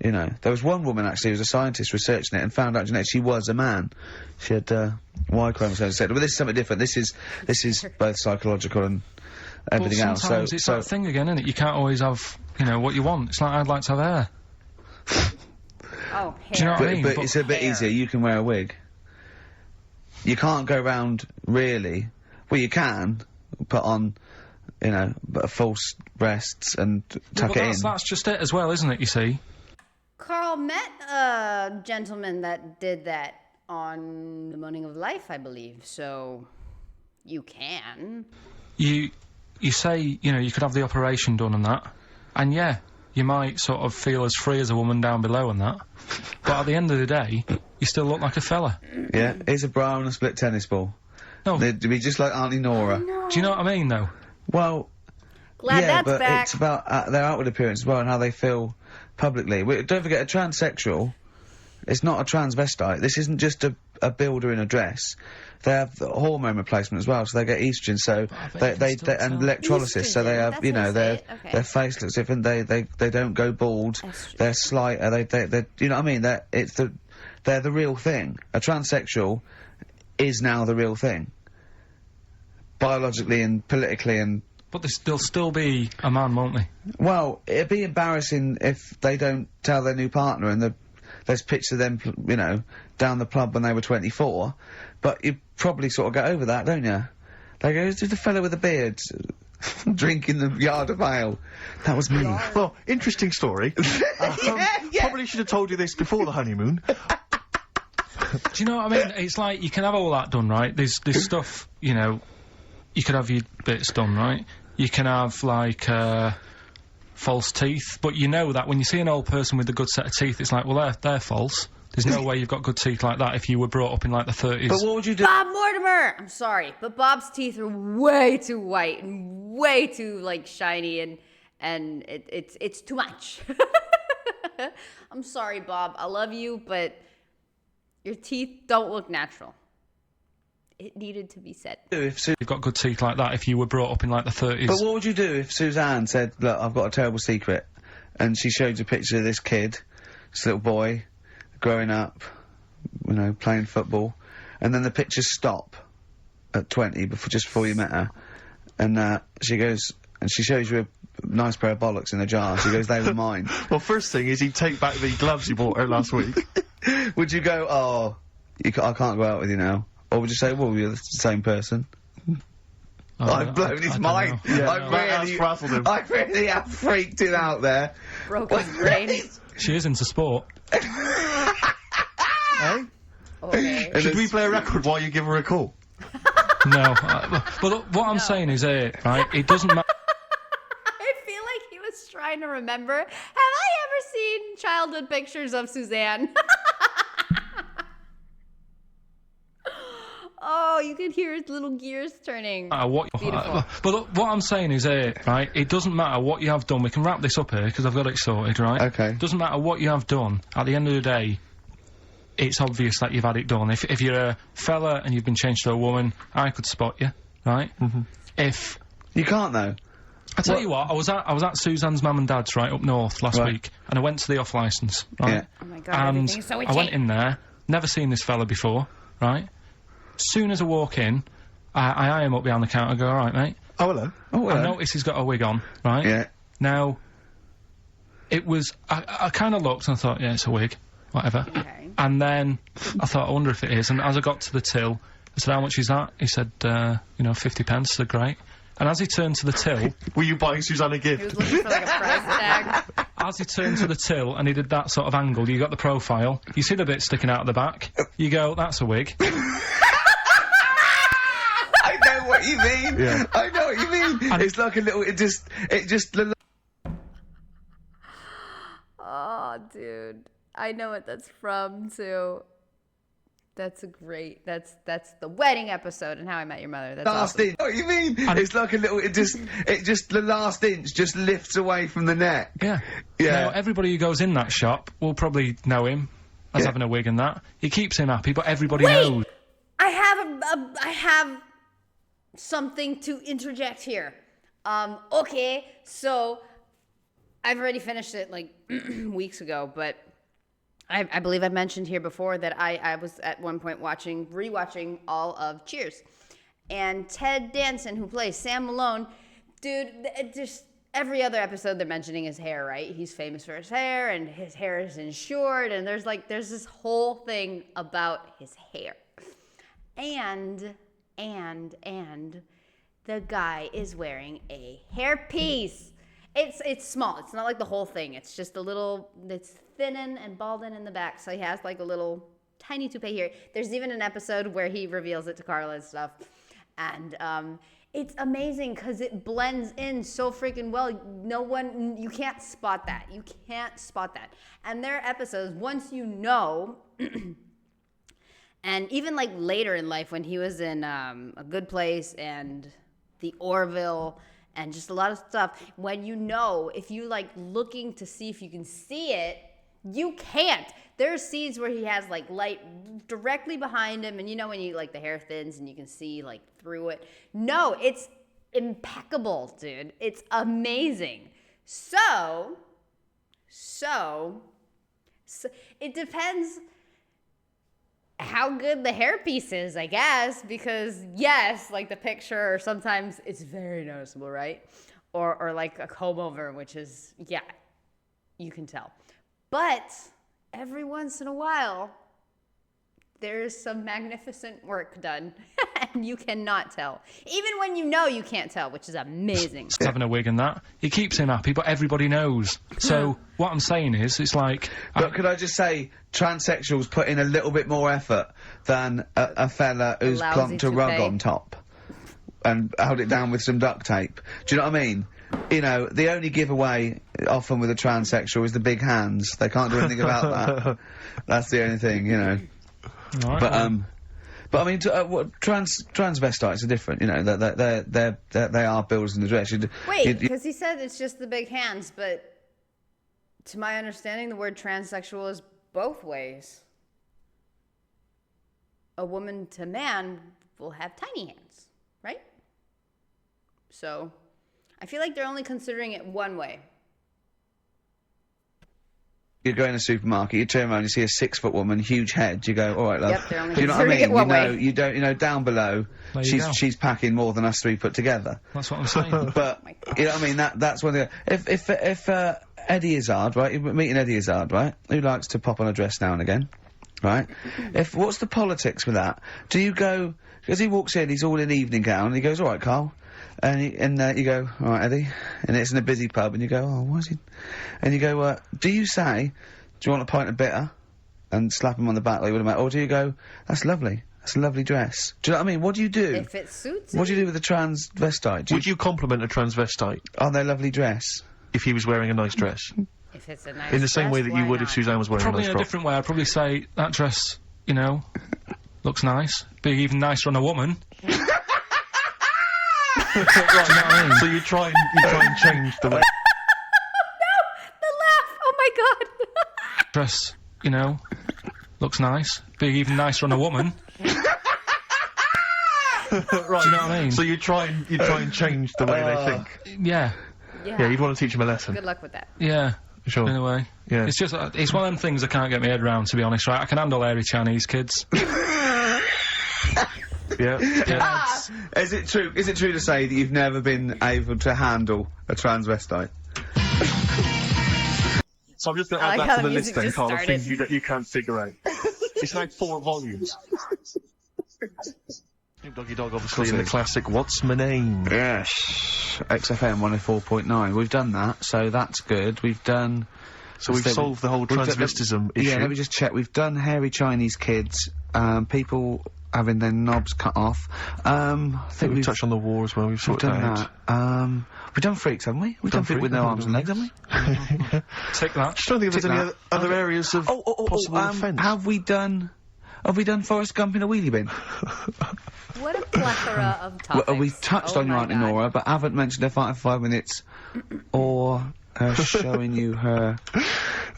you know. There was one woman actually who was a scientist researching it and found out genetically she was a man. She had Y chromosomes, etc. But this is something different. This is both psychological and everything But else. sometimes So it's that thing again, isn't it? You can't always have, you know, what you want. It's like, I'd like to have hair. Oh, hair. Do you know what I mean? but it's a bit hair. easier. You can wear a wig. You can't go round really. Well, you can, put on, you know, false breasts and tuck it in. That's just it as well, isn't it, you see? Carl met a gentleman that did that on The Morning of Life, I believe, so you can. You say, you know, you could have the operation done and that, and yeah, you might sort of feel as free as a woman down below and that, but at the end of the day, you still look like a fella. Yeah, here's a bra and a split tennis ball. No. They'd be just like Auntie Nora. Do you know what I mean, though? Well, Glad yeah, that's but back. it's about their outward appearance as well and how they feel publicly. Don't forget, a transsexual, it's not a transvestite. This isn't just a builder in a dress. They have the hormone replacement as well, so they get estrogen, so they and electrolysis, so they have, Estrogen, you know, that's how you say it? Okay. their face looks different. They don't go bald. Estrogen. They're slighter. They you know what I mean? They're the real thing. A transsexual is now the real thing, biologically and politically and. But they'll still be a man, won't they? Well, it'd be embarrassing if they don't tell their new partner and there's pictures of them, you know, down the pub when they were 24. But you probably sort of get over that, don't you? They go, who's the fella with the beard drinking the yard of ale? That was me. Well, interesting story. Probably should have told you this before the honeymoon. Do you know what I mean? It's like, you can have all that done, right? There's stuff, you know, you could have your bits done, right? You can have, like, false teeth, but you know that when you see an old person with a good set of teeth, it's like, well, they're false. There's no way you've got good teeth like that if you were brought up in, like, the 30s. But what would you do? Bob Mortimer! I'm sorry, but Bob's teeth are way too white and way too, like, shiny and it's too much. I'm sorry, Bob. I love you, but your teeth don't look natural. It needed to be said. If You've got good teeth like that if you were brought up in, like, the 30s. But what would you do if Suzanne said, look, I've got a terrible secret, and she showed you a picture of this kid, this little boy, growing up, you know, playing football, and then the pictures stop at 20, just before you met her, and she goes, and she shows you a nice pair of bollocks in a jar, she goes, they were mine. Well, first thing is he'd take back the gloves you bought her last week. Would you go, oh, I can't go out with you now? Or would you say, well, you're the same person? I've blown his mind. That's frazzled him. I really have freaked it out there. Broke his brain. She is into sport. Eh? Okay. Should we play a record while you give her a call? No. But look, what I'm saying is, right, it doesn't matter. I feel like he was trying to remember. Have I ever seen childhood pictures of Suzanne? Oh, you could hear his little gears turning. Beautiful. But look, what I'm saying is, right, it doesn't matter what you have done. We can wrap this up here, because I've got it sorted, right? Okay. It doesn't matter what you have done. At the end of the day, it's obvious that you've had it done. If you're a fella and you've been changed to a woman, I could spot you, right? If... You can't, though. I tell you what, I was at Suzanne's mum and dad's, right, up north last week, and I went to the off licence, right? Yeah. Oh my God, And everything's so itchy. I went in there, never seen this fella before, right? Soon as I walk in, I eye him up behind the counter, go, alright, mate. Oh, hello. Oh, I notice he's got a wig on, right? Yeah. Now, it was, I kind of looked and I thought, yeah, it's a wig, whatever. Okay. And then I thought, I wonder if it is. And as I got to the till, I said, how much is that? He said, you know, 50 pence. I said, great. And as he turned to the till, Were you buying Suzanne a He was gift? looking for like a price tag. as he turned to the till and he did that sort of angle, you got the profile, you see the bit sticking out of the back, you go, that's a wig. I know what you mean. Yeah. I know what you mean. It's like a little, it just Oh, dude. I know what that's from, too. That's a great, that's the wedding episode and How I Met Your Mother. That's last awesome. inch. What do you mean? It's like a little, it just, the last inch just lifts away from the neck. Yeah. Yeah. Now, everybody who goes in that shop will probably know him as Yeah. having a wig and that. He keeps him happy, but everybody Wait! knows. I have something to interject here. Okay, so I've already finished it like weeks ago, but I believe I mentioned here before that I was at one point rewatching all of Cheers. And Ted Danson, who plays Sam Malone, dude, just every other episode they're mentioning his hair, right? He's famous for his hair, and his hair is insured, and there's this whole thing about his hair. And The guy is wearing a hairpiece. It's small. It's not like the whole thing. It's just a little, it's thinning and balding in the back. So he has like a little tiny toupee here. There's even an episode where he reveals it to Carla and stuff. And it's amazing because it blends in so freaking well. You can't spot that. You can't spot that. And there are episodes, once you know, and even like later in life when he was in A Good Place and The Orville and just a lot of stuff, when you know, if you like looking to see if you can see it, you can't. There's scenes where he has like light directly behind him, and you know when you like the hair thins and you can see like through it. No, it's impeccable, dude. It's amazing. So it depends how good the hairpiece is, I guess, because yes, like the picture, or sometimes it's very noticeable, right? Or like a comb over, which is, yeah, you can tell. But every once in a while, there's some magnificent work done, and you cannot tell. Even when you know, you can't tell, which is amazing. Having a wig and that. He keeps him happy, but everybody knows. So what I'm saying is, it's like... But could I just say, transsexuals put in a little bit more effort than a fella who's lousy plunked a rug toupee. on top and held it down with some duct tape. Do you know what I mean? You know, the only giveaway often with a transsexual is the big hands. They can't do anything about that. That's the only thing, you know. Right, But I mean, transvestites are different. You know, they are builders in the dress. Wait, because he said it's just the big hands, but to my understanding, the word transsexual is both ways. A woman to man will have tiny hands, right? So I feel like they're only considering it one way. You go in a supermarket, you turn around, you see a 6-foot woman, huge head. You go, all right, love. Yep, they're only Do you know what I considering mean? it one you know, way. you don't. You know, down below, There you go. she's packing more than us three put together. That's what I'm saying. But you know what I mean? That's one thing. If Eddie Izzard, right? You're meeting Eddie Izzard, right? Who likes to pop on a dress now and again, right? What's the politics with that? Do you go because he walks in, he's all in evening gown, and he goes, all right, Carl. And you go, all right, Eddie, and it's in a busy pub, and you go, oh, why is he? And you go, do you say, do you want a pint of bitter? And slap him on the back like you would have, or do you go, that's lovely, that's a lovely dress? Do you know what I mean? What do you do? If it suits What do you do with a transvestite? Would you compliment a transvestite on their lovely dress? if he was wearing a nice dress? if it's a nice In the same dress, way that you why would if not? Suzanne was wearing a Probably nice in a frock. different way. I'd probably say, that dress, you know, looks nice. Be even nicer on a woman. So you try and change the way. The laugh! Oh my god! Dress, you know, looks nice. Be even nicer on a woman. Right. Do you know what I mean? So you try and change the way they think. Yeah, Yeah, you'd want to teach them a lesson. Good luck with that. yeah. Sure. In a way. Yeah. It's just, it's one of them things I can't get my head around, to be honest, right? I can handle hairy Chinese kids. Yeah. Yeah. Is it true to say that you've never been able to handle a transvestite? So I'm just going to I add like that how to the the music list then, just Carl, of started. things that you can't figure out. It's like 4 volumes. Doggy Dog, obviously, in the classic What's My Name? Yes. XFM 104.9. We've done that, so that's good. We've done... So we've solved the whole we've done- transvestism issue. Yeah, let me just check. We've done hairy Chinese kids, people having their knobs cut off. I think We've touched on the war as well, we've we've sorted done that out. that. We've done freaks, haven't we? We've done people with no arms and legs, haven't we? Take that. Just don't think there's Tick any that. other areas of possible offence. Have we done Forrest Gump in a wheelie bin? What a plethora of topics. Well, we've touched Oh on your my Auntie God. Nora, but haven't mentioned her fight for 5 minutes, or her showing you her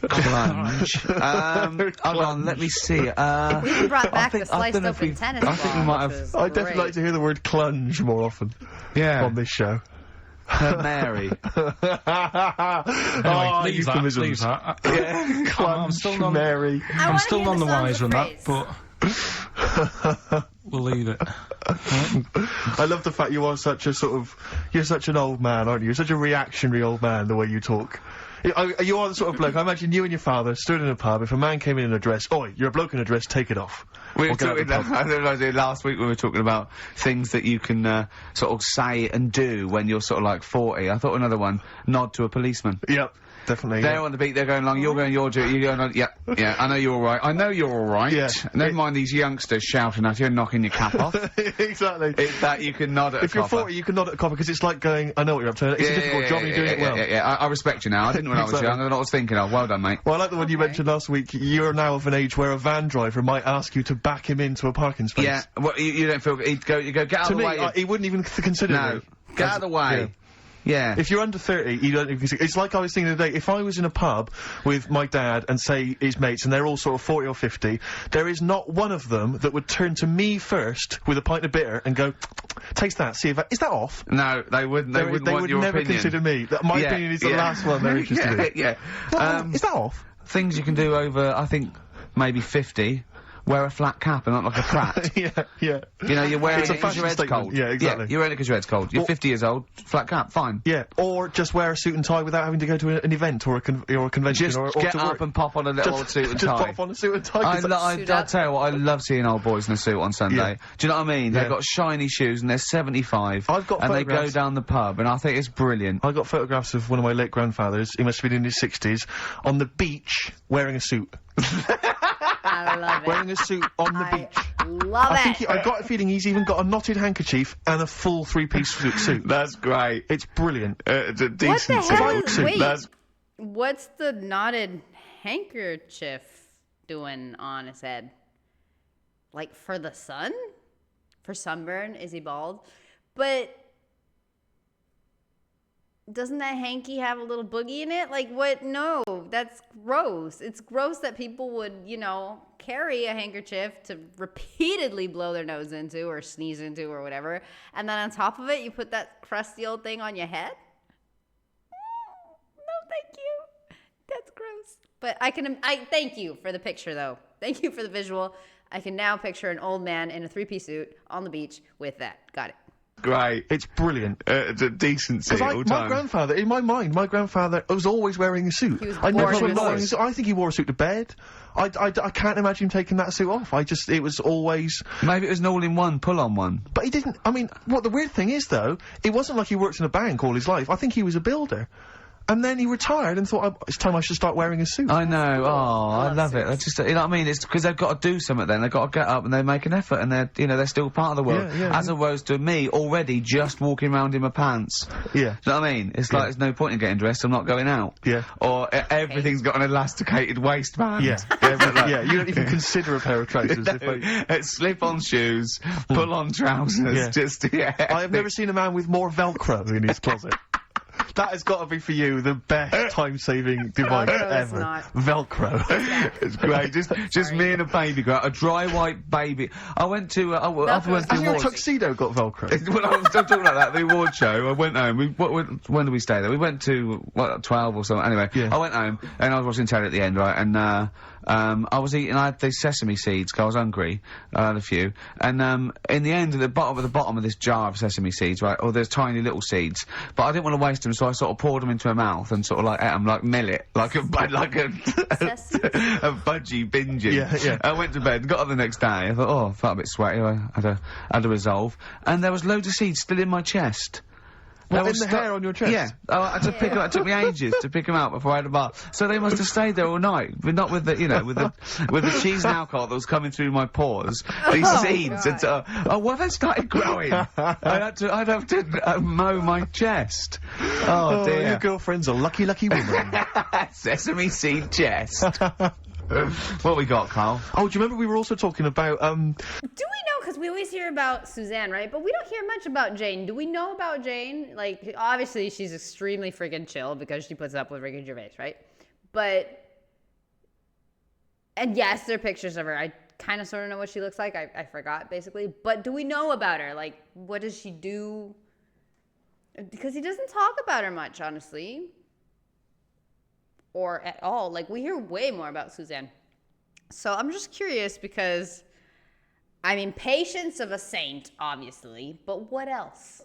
clunge. Hold on, let me see. We even brought back the I sliced don't know if open we've- tennis I think we ball, might which have- is I'd definitely great. like to hear the word clunge more often Yeah, on this show. her Mary. Anyway, Oh, leave that, euphemisms. leave that. Yeah, I'm still none, Mary. I I'm wanna still hear none the songs wiser of on that, praise. but we'll leave it. I love the fact you are such a you're such an old man, aren't you? You're such a reactionary old man, the way you talk. You are the sort of bloke. I imagine you and your father stood in a pub. If a man came in a dress, oi, you're a bloke in a dress. Take it off. We were Or get out talking. the pub. I realised last week we were talking about things that you can sort of say and do when you're sort of like 40. I thought another one: nod to a policeman. Yep, definitely. They're on the beat. They're going along. You're going your duty. You're going on. Yeah, yeah. I know you're all right. I know you're all right. Yeah. Never mind these youngsters shouting at you and knocking your cap off. Exactly. It's that you can nod at If a you're copper. 40, you can nod at a copper because it's like going, I know what you're up to. It's a difficult job and you're doing it well. Yeah. I respect you now. I didn't when I was Exactly. young. I know what I was thinking of. Well done, mate. Well, I like the one you Okay. mentioned last week. You're now of an age where a van driver might ask you to back him into a parking space. Yeah. Well, you don't feel. You go. Get out To of me, the way. he wouldn't even consider No. me. Get out of the way. Yeah. If you're under 30, you don't even consider. It's like I was thinking the other day, if I was in a pub with my dad and say his mates and they're all sort of 40 or 50, there is not one of them that would turn to me first with a pint of bitter and go, taste that, see if is that off? No, they wouldn't. They wouldn't want would your never opinion. consider me. My Yeah, opinion is the yeah. last one they're interested in. Yeah. Is that off? Things you can do over, I think, maybe 50. Wear a flat cap and not like a prat. yeah. You know, you're wearing It's a it because fashion your head's statement. cold. Yeah, exactly. you're wearing it because your head's cold. You're Well- 50 years old, flat cap, fine. Yeah, or just wear a suit and tie without having to go to an event or a convention Just or get to up work. and pop on a little old suit and just tie. pop on a suit and tie. 'cause Suit I'll up. tell you what, I love seeing old boys in a suit on Sunday. Yeah. Do you know what I mean? Yeah. They've got shiny shoes and they're 75. I've got and they go photographs- down the pub and I think it's brilliant. I got photographs of one of my late grandfathers, he must have been in his 60s, on the beach wearing a suit. I love it. Wearing a suit on the I beach. love I it. think I got a feeling he's even got a knotted handkerchief and a full three-piece suit. That's great. It's brilliant. It's a What decent the hell suit. is, wait, That's what's the knotted handkerchief doing on his head? Like for the sun? For sunburn? Is he bald? But doesn't that hanky have a little boogie in it? Like what? No, that's gross. It's gross that people would, you know, carry a handkerchief to repeatedly blow their nose into or sneeze into or whatever. And then on top of it, you put that crusty old thing on your head? No, thank you. That's gross. But I thank you for the picture though. Thank you for the visual. I can now picture an old man in a three-piece suit on the beach with that. Got it. great. It's brilliant. It's a decency Because all my time. grandfather, in my mind, my grandfather was always wearing a suit. He was I never born saw in him a not wearing a suit. suit. I think he wore a suit to bed. I can't imagine him taking that suit off. It was always... Maybe it was an all-in-one, pull-on one. But he didn't, I mean, what the weird thing is, though, it wasn't like he worked in a bank all his life. I think he was a builder. And then he retired and thought, it's time I should start wearing a suit. I know. Oh, I love love it. That's just, you know what I mean? It's because they've got to do something. Then they've got to get up and they make an effort, and they're, you know, they're still part of the world. Yeah, As opposed to me already just walking around in my pants. Yeah. Do you know what I mean? It's like there's no point in getting dressed. I'm not going out. Yeah. Or everything's got an elasticated waistband. Yeah. Yeah, you don't even consider a pair of trousers. Slip-on shoes, pull-on trousers. Yeah. Just I have never seen a man with more Velcro in his closet. That has got to be for you the best time-saving device Velcro is ever. not. Velcro. It's great. Just me and a baby girl, a dry white baby. I went to. I went to Velcro's the Has your awards. tuxedo got Velcro? When I was talking about that, the award show, I went home. When did we stay there? We went to, 12 or something. Anyway, Yeah. I went home and I was watching telly at the end, right? And, I was eating, I had these sesame seeds 'cause I was hungry. I had a few. And, in the end, at the bottom of this jar of sesame seeds, right? Oh, there's tiny little seeds. But I didn't want to waste them, so I sort of poured them into my mouth and sort of like ate them like millet. Like a Sesame? a budgie binging. Yeah, yeah. I went to bed, got up the next day, I thought, oh, I felt a bit sweaty, I had a resolve. And there was loads of seeds still in my chest. What, They in were the hair on your chest? Yeah. Oh, I had to pick them out. It took me ages to pick them out before I had a bath. So they must have stayed there all night, but not with the, you know, with the cheese and alcohol that was coming through my pores. These seeds. God. Well, they started growing. I'd have to mow my chest. Oh, Your dear. girlfriend's a lucky, lucky woman. Sesame seed chest. What we got, Carl? Oh, do you remember we were also talking about, Do we know, because we always hear about Suzanne, right? But we don't hear much about Jane. Do we know about Jane? Like, obviously she's extremely freaking chill because she puts up with Ricky Gervais, right? But, and yes, there are pictures of her. I kind of sort of know what she looks like. I forgot, basically. But do we know about her? Like, what does she do? Because he doesn't talk about her much, honestly. Or at all. Like, we hear way more about Suzanne. So I'm just curious because, I mean, patience of a saint, obviously, but what else?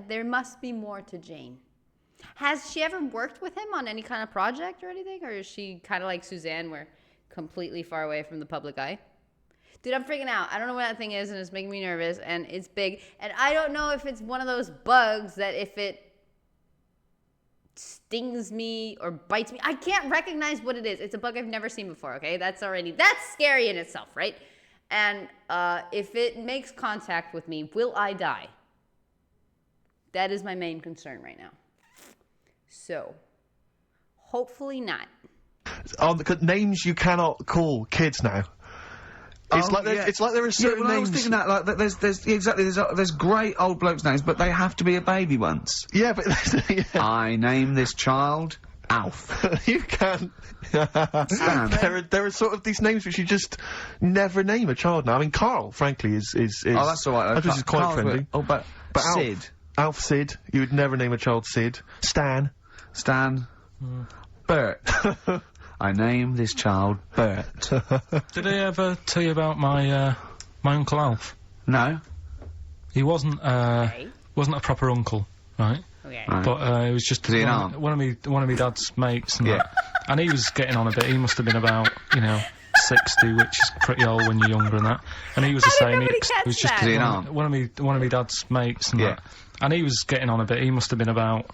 There must be more to Jane. Has she ever worked with him on any kind of project or anything? Or is she kind of like Suzanne, where completely far away from the public eye? Dude, I'm freaking out. I don't know what that thing is, and it's making me nervous, and it's big. And I don't know if it's one of those bugs that if it stings me or bites me, I can't recognize what it is. It's a bug I've never seen before, okay? That's scary in itself, right? And if it makes contact with me, will I die? That is my main concern right now. So, hopefully not. Names you cannot call kids now. It's like there are certain I was names. thinking that, like, there's great old blokes' names, but they have to be a baby once. Yeah, but yeah. I name this child Alf. You can. Stan. There are sort of these names which you just never name a child now. I mean, Carl, frankly, is Oh, that's all right. I suppose is quite Carl's friendly. but Sid. Alf Sid. You would never name a child Sid. Stan. Bert. I name this child Bert. Did I ever tell you about my Uncle Alf? No? He wasn't a proper uncle, right? Okay. Right. But it was just Was he an aunt? one of my dad's mates and Yeah. that. And he was getting on a bit. He must have been about, 60, which is pretty old when you're younger and that. And he was the How did same. nobody He catch was just that? Was he an aunt? one of my dad's mates and Yeah. that. And he was getting on a bit. He must have been about,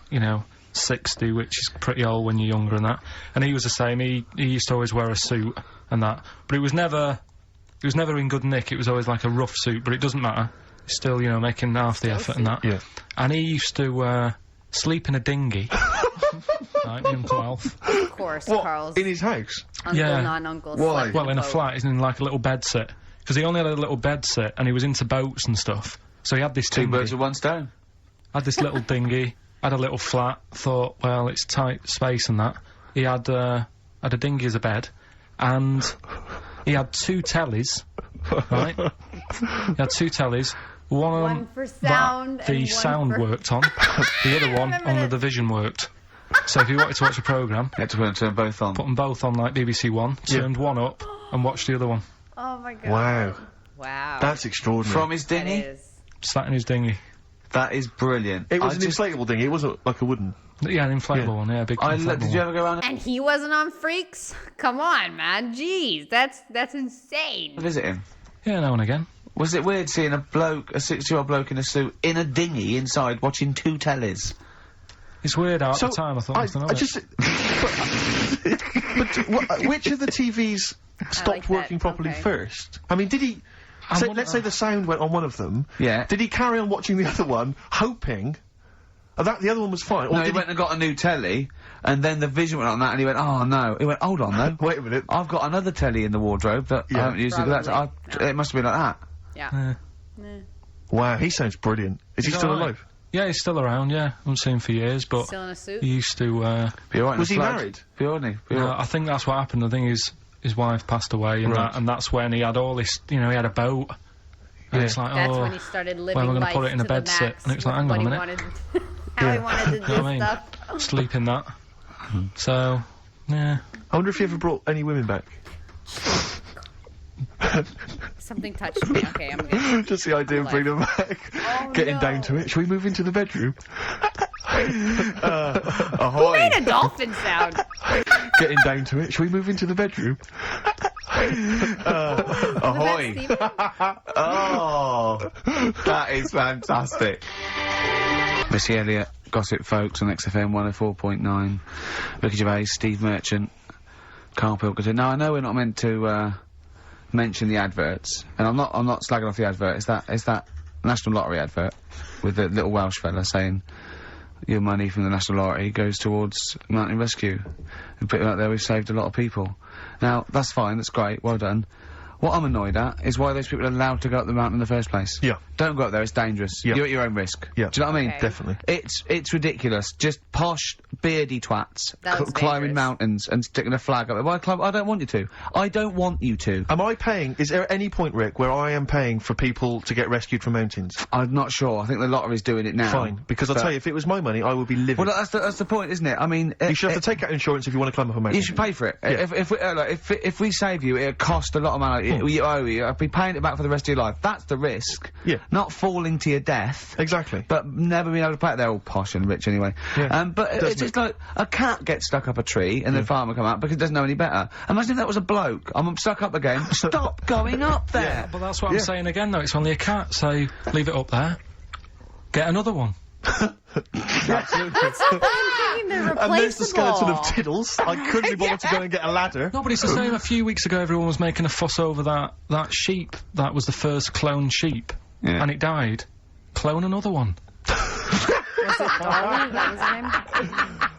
60, which is pretty old when you're younger and that. And he was the same. He used to always wear a suit and that. But it was never in good nick. It was always like a rough suit, but it doesn't matter. He's still, making half the effort and that. Yeah. And he used to sleep in a dinghy. Right, my Uncle Alf. Of course, Carl's In his house? uncle, Yeah. non-uncle. Why? slept Well, in a boat. flat, he's in like a little bed set. Because he only had a little bed set, and he was into boats and stuff. So he had this Two dinghy. birds with one stone. Had this little dinghy, had a little flat, thought, well, it's tight space and that. He had a dinghy as a bed, and he had 2 tellies, right? He had 2 tellies. One for sound that the and one sound for- worked on. The other one, remember only that. the vision worked. So if you wanted to watch a programme, You had to turn both on. put them both on like BBC One, turned one up, and watched the other one. Oh my god. Wow. Wow. That's extraordinary. From his That dinghy? is. Sat in his dinghy. That is brilliant. It was I an just- inflatable ding. It wasn't like a wooden. Yeah, an inflatable Yeah. one, yeah, a big I inflatable did you one. ever go around And he wasn't on Freaks? Come on, man. Jeez, that's insane. and visit him? Yeah, now and again. Was it weird seeing a 60-year-old bloke in a suit, in a dinghy inside, watching 2 tellies? It's weird how at the time I thought, I just. but which of the TVs stopped like that, working properly okay. first? I mean, did he? Let's say the sound went on one of them. Yeah. Did he carry on watching the other one, hoping that the other one was fine? Or No, did he went and got a new telly, and then the vision went on that, and he went, oh no. He went, hold on though. Wait a minute. I've got another telly in the wardrobe that I Yeah. haven't used it, but that's, it must have been like that. Yeah. Wow, he sounds brilliant. Is he He's still alright. alive? Yeah, he's still around, yeah. I haven't seen him for years, but Still in a suit? he used to, Be alright in Was the he flood. married? Be alright. Be alright. I think that's what happened. I think his wife passed away and Right. that, and that's when he had all this, he had a boat. And Yeah. it's like, That's oh, when he started living well, we're gonna life put it in a to the bed sit. max And it's like, with hang what on a he minute. wanted, how he wanted to do You know what I mean? stuff. sleep in that. So, yeah. I wonder if he ever brought any women back. Something touched me. Okay, I'm gonna. Just the idea of bringing them back. Oh, Getting no. down to it. Shall we move into the bedroom? Ahoy! Made a dolphin sound. Getting down to it. Shall we move into the bedroom? Ahoy! Steve? Oh, that is fantastic. Missy Elliot, Gossip Folks on XFM 104.9. Ricky Gervais, Steve Merchant, Carl Pilkington. Now I know we're not meant to mention the adverts, and I'm not slagging off the advert. It's that National Lottery advert with the little Welsh fella saying your money from the National Lottery goes towards Mountain Rescue. And put it out there, we've saved a lot of people. Now that's fine, that's great, well done. What I'm annoyed at is why those people are allowed to go up the mountain in the first place. Yeah. Don't go up there, it's dangerous. Yeah. You're at your own risk. Yeah. Do you know what I mean? Okay. Definitely. It's ridiculous. Just posh, beardy twats That looks climbing dangerous. mountains and sticking a flag up there. Why climb? I don't want you to. I don't want you to. Am I paying? Is there any point, Rick, where I am paying for people to get rescued from mountains? I'm not sure. I think the lottery's doing it now. Fine, because I'll But- tell you, if it was my money, I would be livid. Well, that's the point, isn't it? I mean, you should have to take out insurance if you want to climb up a mountain. You should pay for it. Yeah. If we save you, it'll cost a lot of money. I'll be paying it back for the rest of your life. That's the risk. Yeah. Not falling to your death. Exactly. But never being able to pay it. They're all posh and rich anyway. Yeah. But it's just like, a cat gets stuck up a tree and the farmer come out because it doesn't know any better. Imagine if that was a bloke. I'm stuck up again. Stop going up there. Yeah, but that's what I'm saying again, though. It's only a cat, so leave it up there. Get another one. Absolutely. I'm thinking they're replaceable. And there's the skeleton of Tiddles. I couldn't be bothered to go and get a ladder. No, but it's the same. A few weeks ago, everyone was making a fuss over that sheep. That was the first cloned sheep. Yeah. And it died. Clone another one. Was it Dolly? That was her name?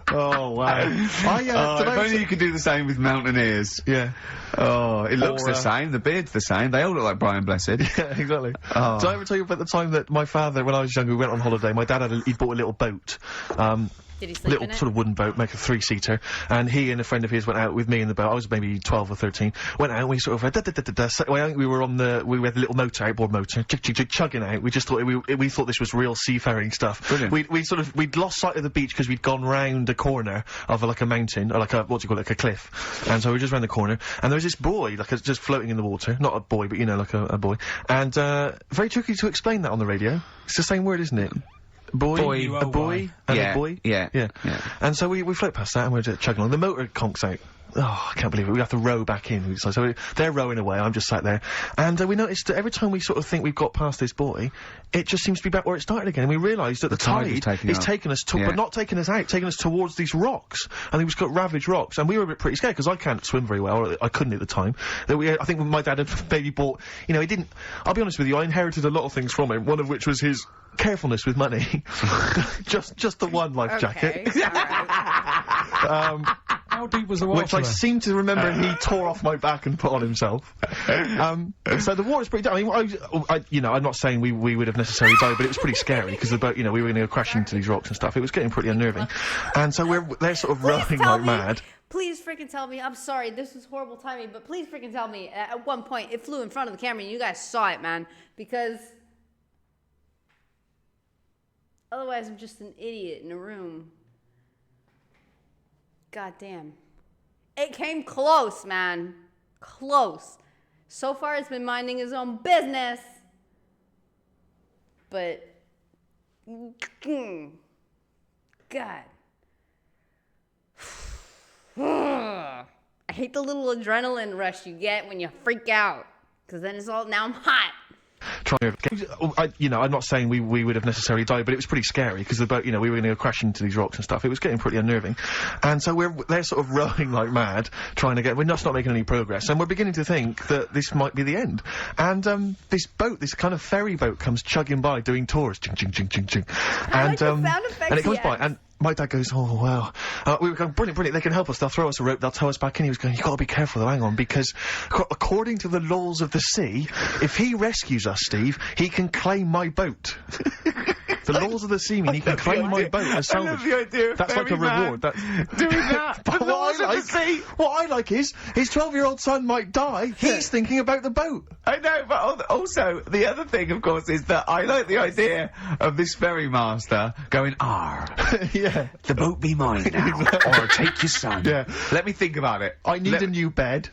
Oh, wow. If only you could do the same with Mountaineers. Yeah. Oh, it looks Or, the same, the beard's the same, they all look like Brian Blessed. Yeah, exactly. Oh. Did I ever tell you about the time that my father, when I was younger, we went on holiday, my dad he bought a little boat. Did he sleep Little in it? sort of wooden boat, make a 3-seater, and he and a friend of his went out with me in the boat. I was maybe 12 or 13. Went out, and we sort of so I think we were on we had a little motor, outboard motor, chugging out. We just thought we thought this was real seafaring stuff. Brilliant. We'd lost sight of the beach because we'd gone round a corner of like a mountain or like a like a cliff, and so we were just round the corner, and there was this buoy just floating in the water, not a boy, but you know, like a buoy, and very tricky to explain that on the radio. It's the same word, isn't it? Boy. A buoy and Yeah, a buoy. yeah. And so we float past that and we're chugging along. The motor conks out. Oh, I can't believe it. We have to row back in. So they're rowing away. I'm just sat there. And we noticed that every time we sort of think we've got past this buoy, it just seems to be back where it started again. And we realised that the tide is taking us to, but not taking us out, taking us towards these rocks. And we've got ravaged rocks. And we were a bit pretty scared because I can't swim very well, or I couldn't at the time. I think my dad had maybe bought, you know, he didn't, I'll be honest with you, I inherited a lot of things from him, one of which was his carefulness with money. just the one life jacket. Okay, all right. How deep was the water? Which I seem to remember he tore off my back and put on himself. So the water's pretty down. I mean, you know, I'm not saying we would have necessarily died, but it was pretty scary because the boat, you know, we were going to go crashing into these rocks and stuff. It was getting pretty unnerving. And so they're sort of rowing like mad. Please freaking tell me. I'm sorry, this was horrible timing, but please freaking tell me. At one point, it flew in front of the camera and you guys saw it, man. Because otherwise, I'm just an idiot in a room. God damn. It came close, man. Close. So far, it's been minding his own business. But, God. I hate the little adrenaline rush you get when you freak out. Because then it's all, now I'm hot. You know, I'm not saying we would have necessarily died, but it was pretty scary because the boat, you know, we were going to go crashing into these rocks and stuff. It was getting pretty unnerving. And so they're sort of rowing like mad, trying to we're just not making any progress. And we're beginning to think that this might be the end. And this boat, this kind of ferry boat comes chugging by doing tours. Ching, ching, ching, ching, ching. I like the sound effects and it comes he by adds. and my dad goes, oh, wow. We were going, brilliant, they can help us, they'll throw us a rope, they'll tow us back in. He was going, you've got to be careful though, hang on, because according to the laws of the sea, if he rescues us, Steve, he can claim my boat. The laws of the sea mean he can claim my boat as salvage. I love the idea of That's like a reward. That's doing that. But The laws of the sea. what I like is, his 12-year-old son might die, he's thinking about the boat. I know, but also, the other thing, of course, is that I like the idea of this ferry master going, Yeah. the boat be mine now, or take your son. Yeah. Let me think about it. I need a new bed.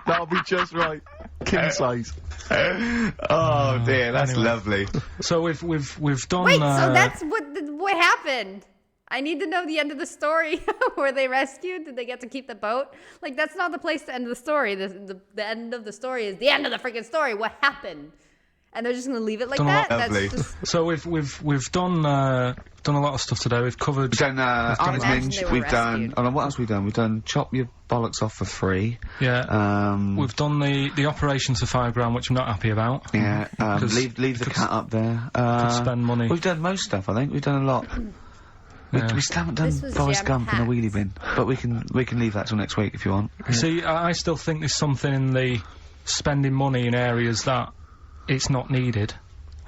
That'll be just right. King size. Oh dear, that's Anyway. lovely. So we've done. Wait, so that's what happened. I need to know the end of the story. Were they rescued? Did they get to keep the boat? Like, that's not the place to end the story. The end of the story is the end of the freaking story. What happened? And they're just gonna leave it like Done a that? lot. Lovely. That's just... So we've done a lot of stuff today. We've covered. We've done Arnold Imagine Minch, they were we've done... rescued. Oh no, what else have we done? We've done Chop Your Bollocks Off for Free. Yeah. We've done the operations for £5 which I'm not happy about. Yeah, 'Cause leave the cat up there. Could spend money. We've done most stuff, I think. We've done a lot. Yeah. We still haven't done This was Forrest Gump in a jam-packed. wheelie bin, but we can leave that till next week if you want. See, I still think there's something in the spending money in areas that it's not needed.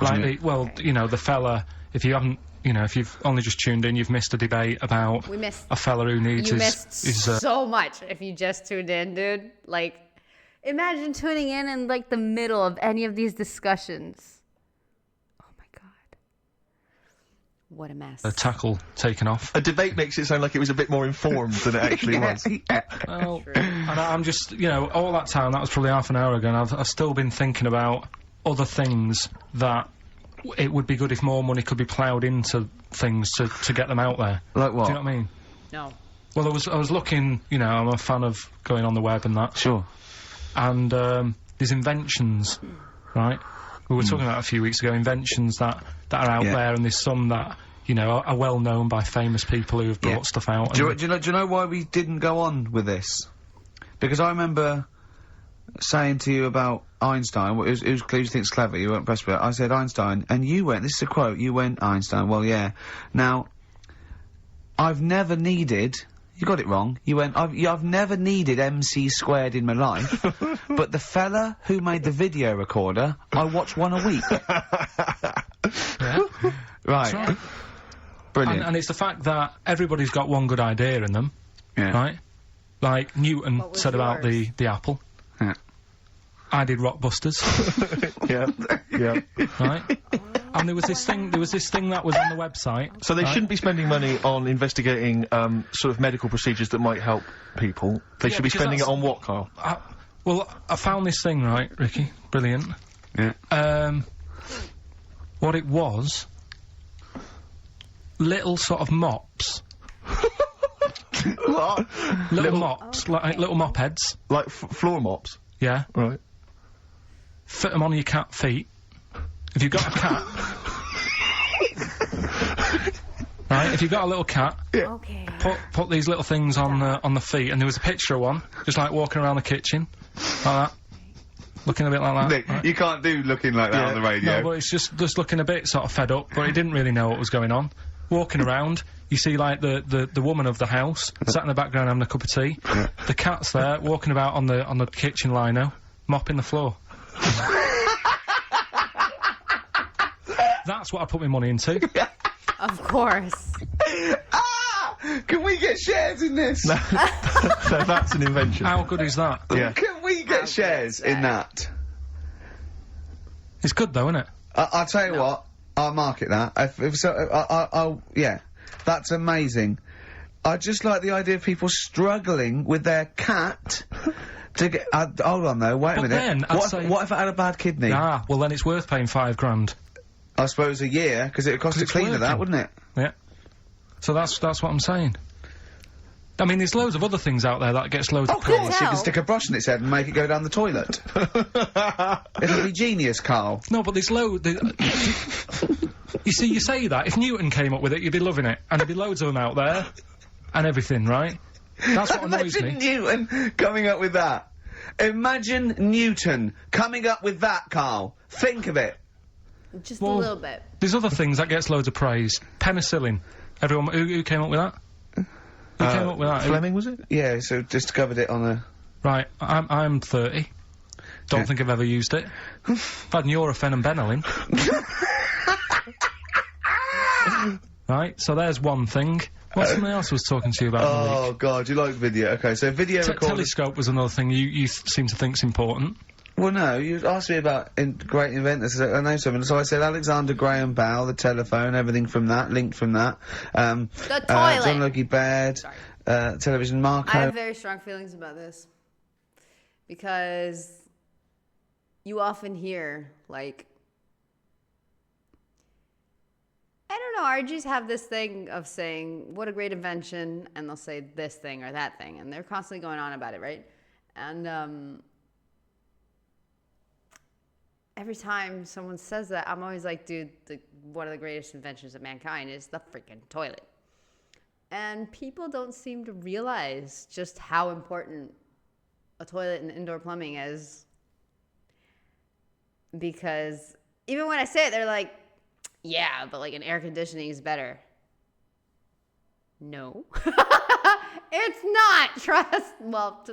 Wasn't Like, well, you know, the fella. If you haven't, you know, if you've only just tuned in, you've missed a debate about We missed... a fella who needs You his. missed so much if you just tuned in, dude. Like, imagine tuning in like the middle of any of these discussions. Oh my god. What a mess. a tackle taken off. A debate makes it sound like it was a bit more informed than it actually was. Well, and I'm just, you know, all that time, that was probably half an hour ago, and I've still been thinking about other things that it would be good if more money could be ploughed into things to get them out there. Like what? Do you know what I mean? No. Well, I was looking, you know, I'm a fan of going on the web and that. Sure. And there's inventions, right? We were talking about a few weeks ago, inventions that are out there, and there's some that, you know, are well known by famous people who have brought stuff out. Do you know why we didn't go on with this? Because I remember saying to you about Einstein, who's clearly thinks clever, you weren't impressed with it. I said Einstein, and you went, this is a quote, you went Einstein, well, yeah. Now, I've never needed, you got it wrong, you went, I've never needed MC squared in my life, but the fella who made the video recorder, I watch one a week. Yeah. Right. That's right. Brilliant. And it's the fact that everybody's got one good idea in them, Yeah. right? Like Newton What was said about yours? the apple. Yeah. I did Rockbusters, Yeah. right? And there was this thing that was on the website. So they right? shouldn't be spending money on investigating sort of medical procedures that might help people. They should be because spending it that's- on what, Carl? Well, I found this thing, right, Ricky? Brilliant. Yeah. What it was, little sort of mops. What? Little mops, like little mop heads. Like floor mops? Yeah. Right. Fit them on your cat feet. If you've got a cat... right, if you've got a little cat, Okay. put these little things on the feet, and there was a picture of one, just like walking around the kitchen, like that. Looking a bit like that. Nick, right? you can't do looking like that on the radio. No, but it's just looking a bit sort of fed up, but he didn't really know what was going on. Walking around, you see like the woman of the house sat in the background having a cup of tea. The cat's there walking about on the kitchen lino, mopping the floor. That's what I put my money into. Of course. Can we get shares in this? So that's an invention. How good is that? Yeah. Can we get shares in that? It's good though, isn't it? I'll tell you what, I'll market that. If so, I'll, yeah. That's amazing. I just like the idea of people struggling with their cat to get, hold on though, wait a But minute. then, I'd say- What if it had a bad kidney? Ah, well then it's worth paying £5,000. I suppose a year, because it would cost 'Cause a it's cleaner that, working. wouldn't it? Yeah. So that's what I'm saying. I mean, there's loads of other things out there that gets loads Of of praise. course, you tell. can stick a brush in its head and make it go down the toilet. It'll be genius, Carl. No, but there's you see, you say that, if Newton came up with it, you'd be loving it. And there'd be loads of them out there, and everything, right? That's what annoys Imagine me. Newton coming up with that. Imagine Newton coming up with that, Carl. Think of it. Just Well, a little bit. There's other things that gets loads of praise. Penicillin. Everyone, who came up with that? Who came up with that? Who- Fleming, was it? Yeah, so discovered it on a... Right, I'm 30. Don't think I've ever used it. I've had Nurofen and Benylin. Right, so there's one thing. What's something else I was talking to you about in the Oh, week? God, you like video. Okay, so video recorders... Telescope was another thing you seem to think's important. Well, no, you asked me about great inventors. I know something. So I said Alexander Graham Bell, the telephone, everything from that, linked from that. The toilet. John Logie Baird, television, Marco. I have very strong feelings about this. Because you often hear, like... I don't know, RGs have this thing of saying, what a great invention, and they'll say this thing or that thing, and they're constantly going on about it, right? And, every time someone says that, I'm always like, dude, one of the greatest inventions of mankind is the freaking toilet. And people don't seem to realize just how important a toilet and indoor plumbing is. Because even when I say it, they're like, yeah, but like an air conditioning is better. No. It's not.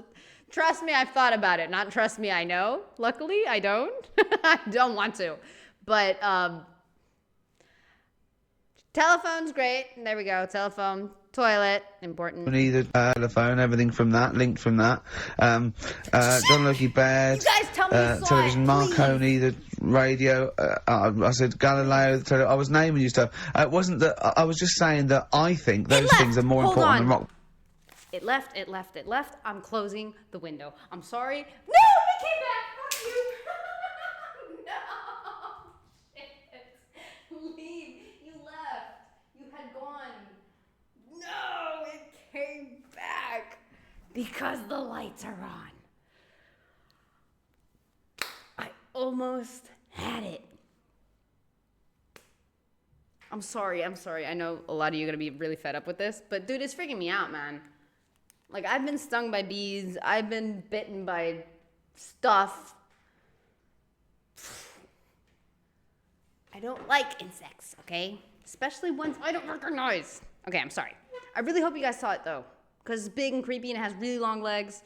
Trust me, I've thought about it. Not trust me, I know. Luckily, I don't. I don't want to. But telephone's great. There we go. Telephone. Toilet, important. Needed telephone, everything from that, linked from that. John Logie bed. You guys tell me you saw television, it, Marconi, the radio. I said Galileo. I was naming you stuff. It wasn't that. I was just saying that I think those things are more Hold important on. than rock. It left. I'm closing the window. I'm sorry. No, it came back. Fuck you. No. Shit. Leave. You left. You had gone. No, it came back. Because the lights are on. I almost had it. I'm sorry. I know a lot of you are going to be really fed up with this, but dude, it's freaking me out, man. Like, I've been stung by bees. I've been bitten by stuff. I don't like insects, okay? Especially ones I don't recognize. Okay, I'm sorry. I really hope you guys saw it, though, because it's big and creepy and it has really long legs.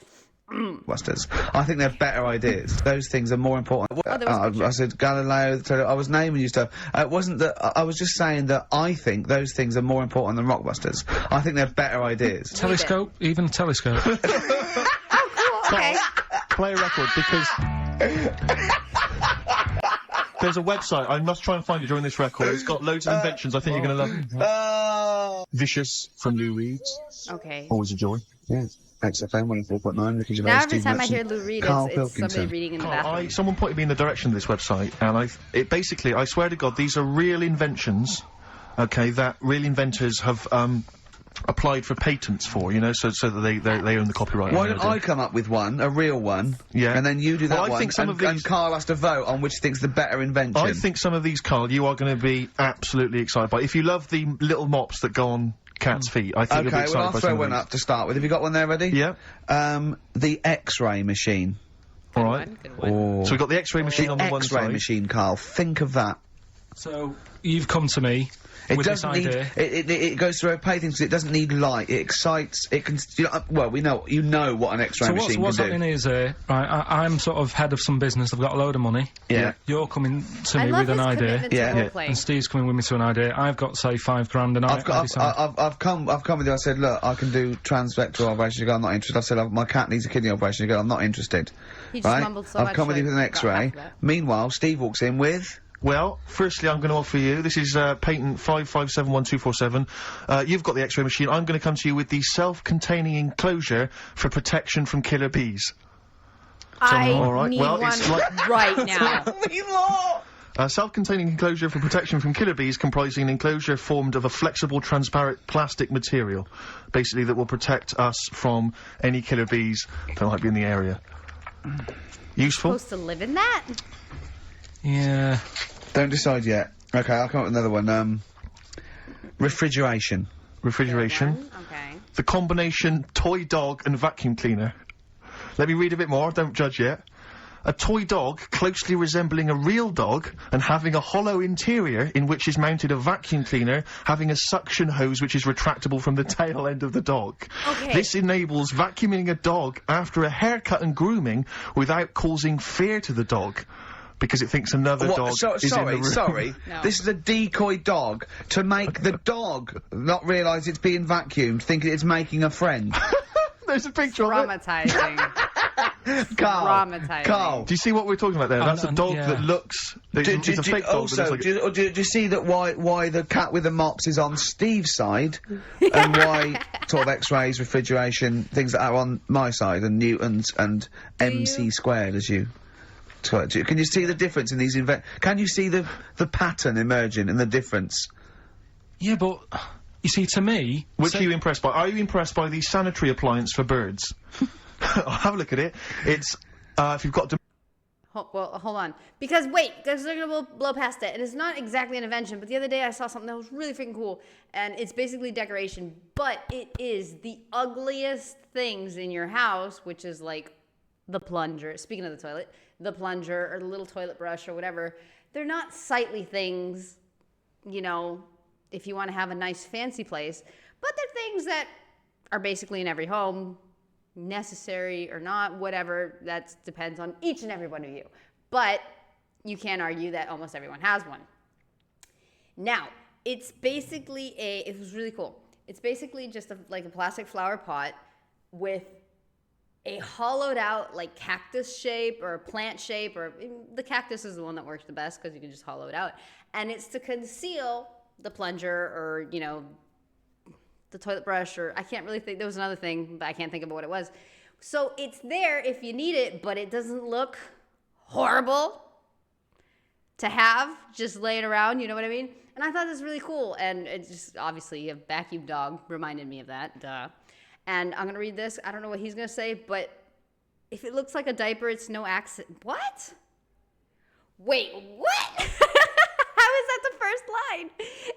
Busters. I think they're better ideas. Those things are more important. I said Galileo. I was naming you stuff. It wasn't that. I was just saying that I think those things are more important than Rockbusters. I think they're better ideas. Telescope, even a telescope. Oh, cool. Okay. Play a record, because there's a website. I must try and find it during this record. It's got loads of inventions. I think you're going to love it. Vicious from Lou Reed's. Okay. Always a joy. Yeah. XFM 104.9. Ricky Gervais, Now every Steve time I Merchant, hear Lou Reed, Carl it's Pilkington. somebody reading in the bathroom. Someone pointed me in the direction of this website, and it basically, I swear to God, these are real inventions, okay, that real inventors have, applied for patents for, you know, so that they own the copyright. Why don't I come up with one, a real one, Yeah. and then you do that Well, I one, think some of and these- Carl has to vote on which think's the better invention. I think some of these, Carl, you are going to be absolutely excited by. If you love the little mops that go on cats' feet, I think you'll be Okay, excited well, I'll by throw some of one these. up to start with. Have you got one there ready? Yeah. The X-ray machine. All right. Good one. Oh. So we've got the X-ray machine on the one X-ray side. machine, Carl. Think of that. So, you've come to me It with this doesn't need. idea. It goes through opaque things. It doesn't need light. It excites. It can. You know, well, we know. You know what an X-ray So machine what's can do. happening is, right, I'm sort of head of some business, I've got a load of money. Yeah. You're coming to I me love with an his idea. commitment Yeah. to Yeah. role-playing. And Steve's coming with me to an idea. I've got, say, $5 and I've I come with you. I said, look, I can do transrectal operation. You go, I'm not interested. I said, my cat needs a kidney operation. You go, I'm not interested. He just Right? mumbled so I've much, come with you like, with an got half X-ray. of that. Meanwhile, Steve walks in with. Well, firstly, I'm going to offer you, this is, patent 5571247. You've got the X-ray machine. I'm going to come to you with the self-containing enclosure for protection from killer bees. I all right, need well, one it's like- right now. A self-containing enclosure for protection from killer bees, comprising an enclosure formed of a flexible, transparent plastic material, basically that will protect us from any killer bees that might be in the area. Useful? Supposed to live in that? Yeah. Don't decide yet. Okay, I'll come up with another one. Refrigeration. Refrigeration. Okay. The combination toy dog and vacuum cleaner. Let me read a bit more, don't judge yet. A toy dog closely resembling a real dog and having a hollow interior in which is mounted a vacuum cleaner having a suction hose which is retractable from the tail end of the dog. Okay. This enables vacuuming a dog after a haircut and grooming without causing fear to the dog. Because it thinks another dog is in the room. Sorry. No. This is a decoy dog to make the dog not realise it's being vacuumed, thinking it's making a friend. There's a picture of it. Traumatizing. Carl. Traumatizing. Carl. Do you see what we're talking about there? That's a dog yeah. that looks... It's a fake dog. Also, that looks like do you see that why the cat with the mops is on Steve's side, and why sort of X-rays, refrigeration, things like that are on my side, and Newtons and MC squared, as you... Can you see the difference in these can you see the pattern emerging and the difference? Yeah, but, you see, to me... Which are you impressed by? Are you impressed by the sanitary appliance for birds? I'll have a look at it. It's, if you've got... Well, hold on. Because, wait, because they're going to blow past it. And it's not exactly an invention, but the other day I saw something that was really freaking cool. And it's basically decoration, but it is the ugliest things in your house, which is like the plunger. Speaking of the toilet, the plunger or the little toilet brush or whatever. They're not sightly things, you know, if you want to have a nice fancy place. But they're things that are basically in every home, necessary or not, whatever. That depends on each and every one of you. But you can't argue that almost everyone has one. Now, it's basically it was really cool. It's basically just like a plastic flower pot with a hollowed out like cactus shape or plant shape, or the cactus is the one that works the best because you can just hollow it out. And it's to conceal the plunger or, you know, the toilet brush, or I can't really think, there was another thing, but I can't think of what it was. So it's there if you need it, but it doesn't look horrible to have just laying around, you know what I mean? And I thought this was really cool. And it's just, obviously, a vacuum dog reminded me of that, duh. And I'm going to read this. I don't know what he's going to say, but if it looks like a diaper, it's no accident. What? Wait, what? How is that the first line?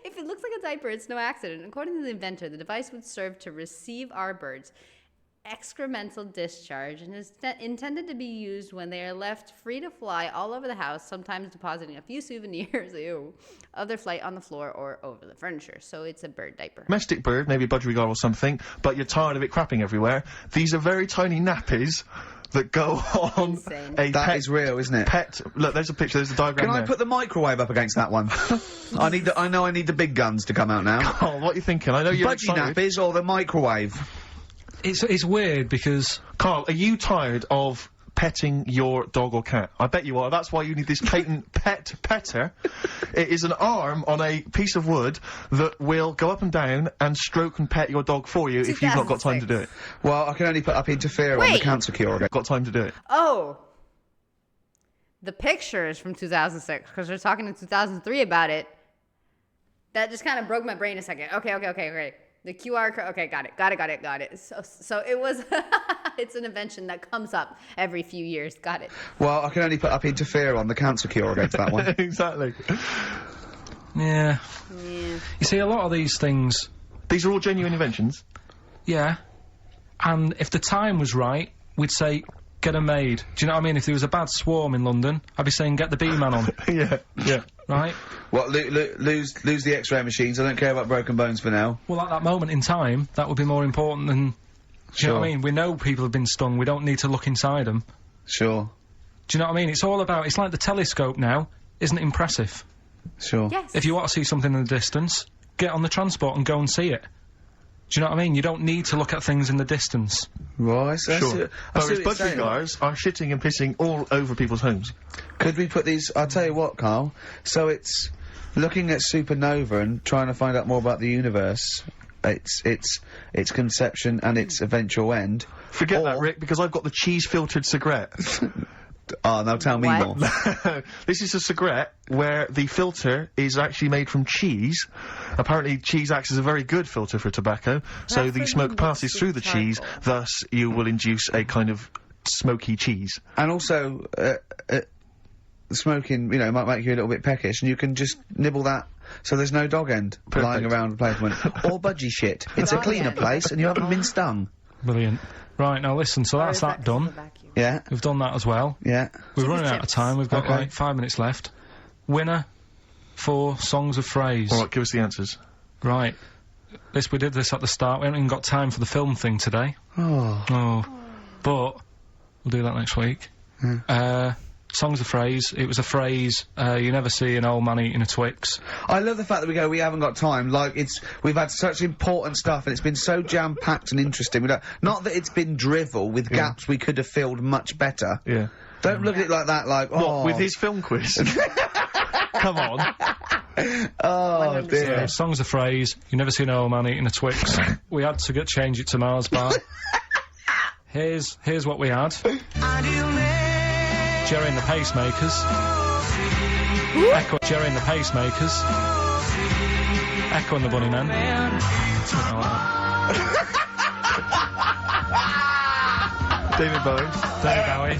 If it looks like a diaper, it's no accident. According to the inventor, the device would serve to receive our birds' excremental discharge and is intended to be used when they are left free to fly all over the house, sometimes depositing a few souvenirs of their flight on the floor or over the furniture. So it's a bird diaper. Domestic bird, maybe a budgerigar or something, but you're tired of it crapping everywhere. These are very tiny nappies that go on Insane. a That pet, is real, isn't it? pet. Look, there's a picture. There's a diagram Can I there. put the microwave up against that one? I know I need the big guns to come out now. Oh, what are you thinking? I know you're Budgie excited. nappies or the microwave? It's weird because Carl, are you tired of petting your dog or cat? I bet you are. That's why you need this patent pet petter. It is an arm on a piece of wood that will go up and down and stroke and pet your dog for you if you've not got time to do it. Well, I can only put up interfere on the Wait. cancer cure. Got time to do it. Oh, the picture is from 2006 because we're talking in 2003 about it. That just kind of broke my brain a second. Okay. The QR code. Okay, got it. So it was. It's an invention that comes up every few years. Got it. Well, I can only put up interfere on the cancer cure against that one. Exactly. yeah. You see, a lot of these things, These are all genuine inventions. yeah. And if the time was right, we'd say get 'em made. Do you know what I mean? If there was a bad swarm in London, I'd be saying get the B-man on, yeah. right? What, lose the X-ray machines? I don't care about broken bones for now. Well, at that moment in time, that would be more important than. Do you know what I mean? We know people have been stung. We don't need to look inside them. Sure. Do you know what I mean? It's all about. It's like the telescope now. Isn't it impressive? Sure. Yes. If you want to see something in the distance, get on the transport and go and see it. Do you know what I mean? You don't need to look at things in the distance. Right, Sure. Whereas budgerigars are shitting and pissing all over people's homes. Could we put these... I'll tell you what, Carl. So it's looking at supernova and trying to find out more about the universe, its conception and its eventual end. Forget that, Or- Rick, because I've got the cheese-filtered cigarette. Oh, now tell me What? more. This is a cigarette where the filter is actually made from cheese. Apparently, cheese acts as a very good filter for tobacco, so the Preferably smoke mixed passes with through the cheese, charcoal. thus you will induce a kind of smoky cheese. And also, smoking, you know, might make you a little bit peckish, and you can just nibble that so there's no dog end lying around the pavement. Or budgie shit. It's a Dog cleaner end. place, and you haven't been stung. Brilliant. Right, now listen, so Or that's is that 'cause of done. the vacuum? Yeah, We've done that as well. yeah. We're Chicken running out of chips. time. We've got Okay. like 5 minutes left. Winner for Songs of Phrase. Alright, give us the answers. Right. We did this at the start. We haven't even got time for the film thing today. Oh. Oh. But we'll do that next week. Songs of Phrase. It was a phrase you never see an old man eating a Twix. I love the fact that we haven't got time. Like, we've had such important stuff, and it's been so jam-packed and interesting. Not that it's been drivel with gaps we could have filled much better. Yeah. Don't look at it like that, like, oh. What, with his film quiz? Come on. Oh, dear. So, Songs of Phrase. You never see an old man eating a Twix. We had to change it to Mars Bar. Here's what we had. Jerry and the Pacemakers. Echo, Jerry and the Pacemakers. Echo and the Bunnymen. Something like that. David Bowie. David Bowie.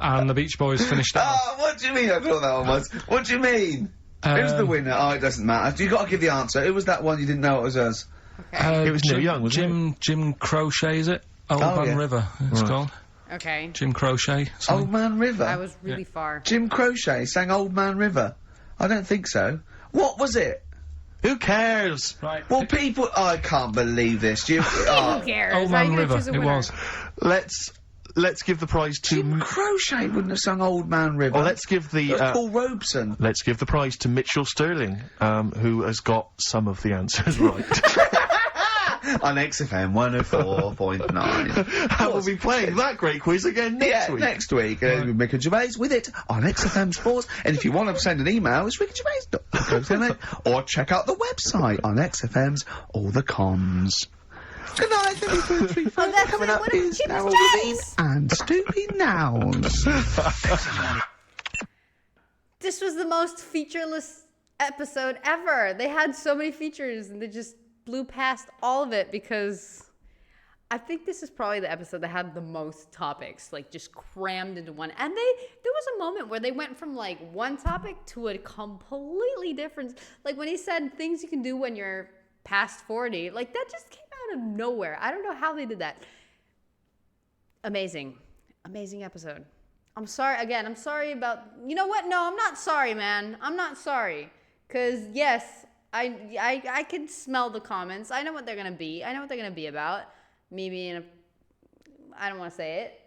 And the Beach Boys finished it off. Oh, what do you mean I thought that one was? What do you mean? Who's the winner? Oh, it doesn't matter. You got to give the answer. Who was that one you didn't know it was us? It was Neil Young, wasn't Jim Crochet, is it? Old Man yeah. River, it's Right. called. Okay. Jim Crochet. something. Old Man River? I was really far. Jim Crochet sang Old Man River. I don't think so. What was it? Who cares? Right. Well, people... I can't believe this. Who cares? Old How are you Man gonna River, choose a it winner? was. Let's let's give the prize to... Jim Crochet wouldn't have sung Old Man River. Well, let's give the... Paul Robson. Let's give the prize to Mitchell Sterling, who has got some of the answers right. On XFM 104.9. And we'll be playing that great quiz again next week. Next week. Ricky Gervais with it on XFM Sports. And if you want to send an email, it's rickygervais.co.uk or check out the website on XFM's All the Cons. Good night, 3, that's coming it. up What a is cheap Darryl jazz. Levine and Stoopy Nouns. This was the most featureless episode ever. They had so many features and they just blew past all of it because I think this is probably the episode that had the most topics, like just crammed into one. And there was a moment where they went from like one topic to a completely different, like when he said things you can do when you're past 40, like that just came out of nowhere. I don't know how they did that. Amazing episode. I'm sorry about, you know what? No, I'm not sorry, man. I'm not sorry. Cause yes, I can smell the comments. I know what they're gonna be. I know what they're gonna be about. Me being I don't want to say it.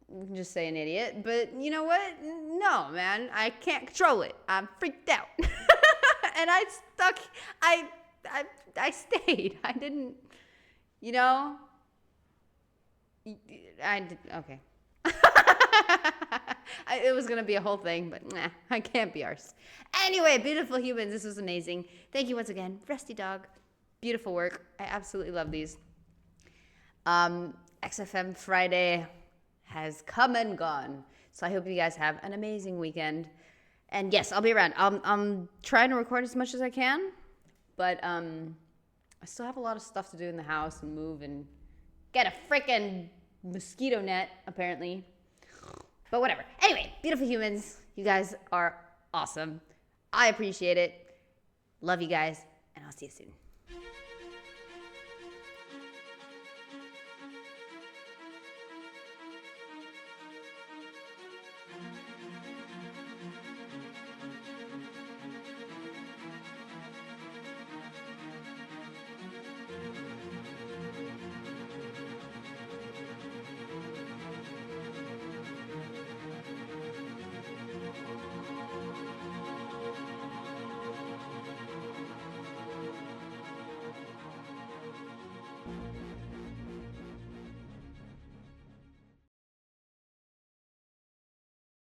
We can just say an idiot. But you know what? No, man. I can't control it. I'm freaked out. And I stayed. I didn't, you know. Okay. It was gonna be a whole thing, but nah, I can't be ours. Anyway, beautiful humans, this was amazing. Thank you once again, Rusty Dog. Beautiful work. I absolutely love these. XFM Friday has come and gone, so I hope you guys have an amazing weekend. And yes, I'll be around. I'm trying to record as much as I can, but I still have a lot of stuff to do in the house and move and get a frickin' mosquito net, apparently. But whatever. Anyway, beautiful humans, you guys are awesome. I appreciate it. Love you guys, and I'll see you soon.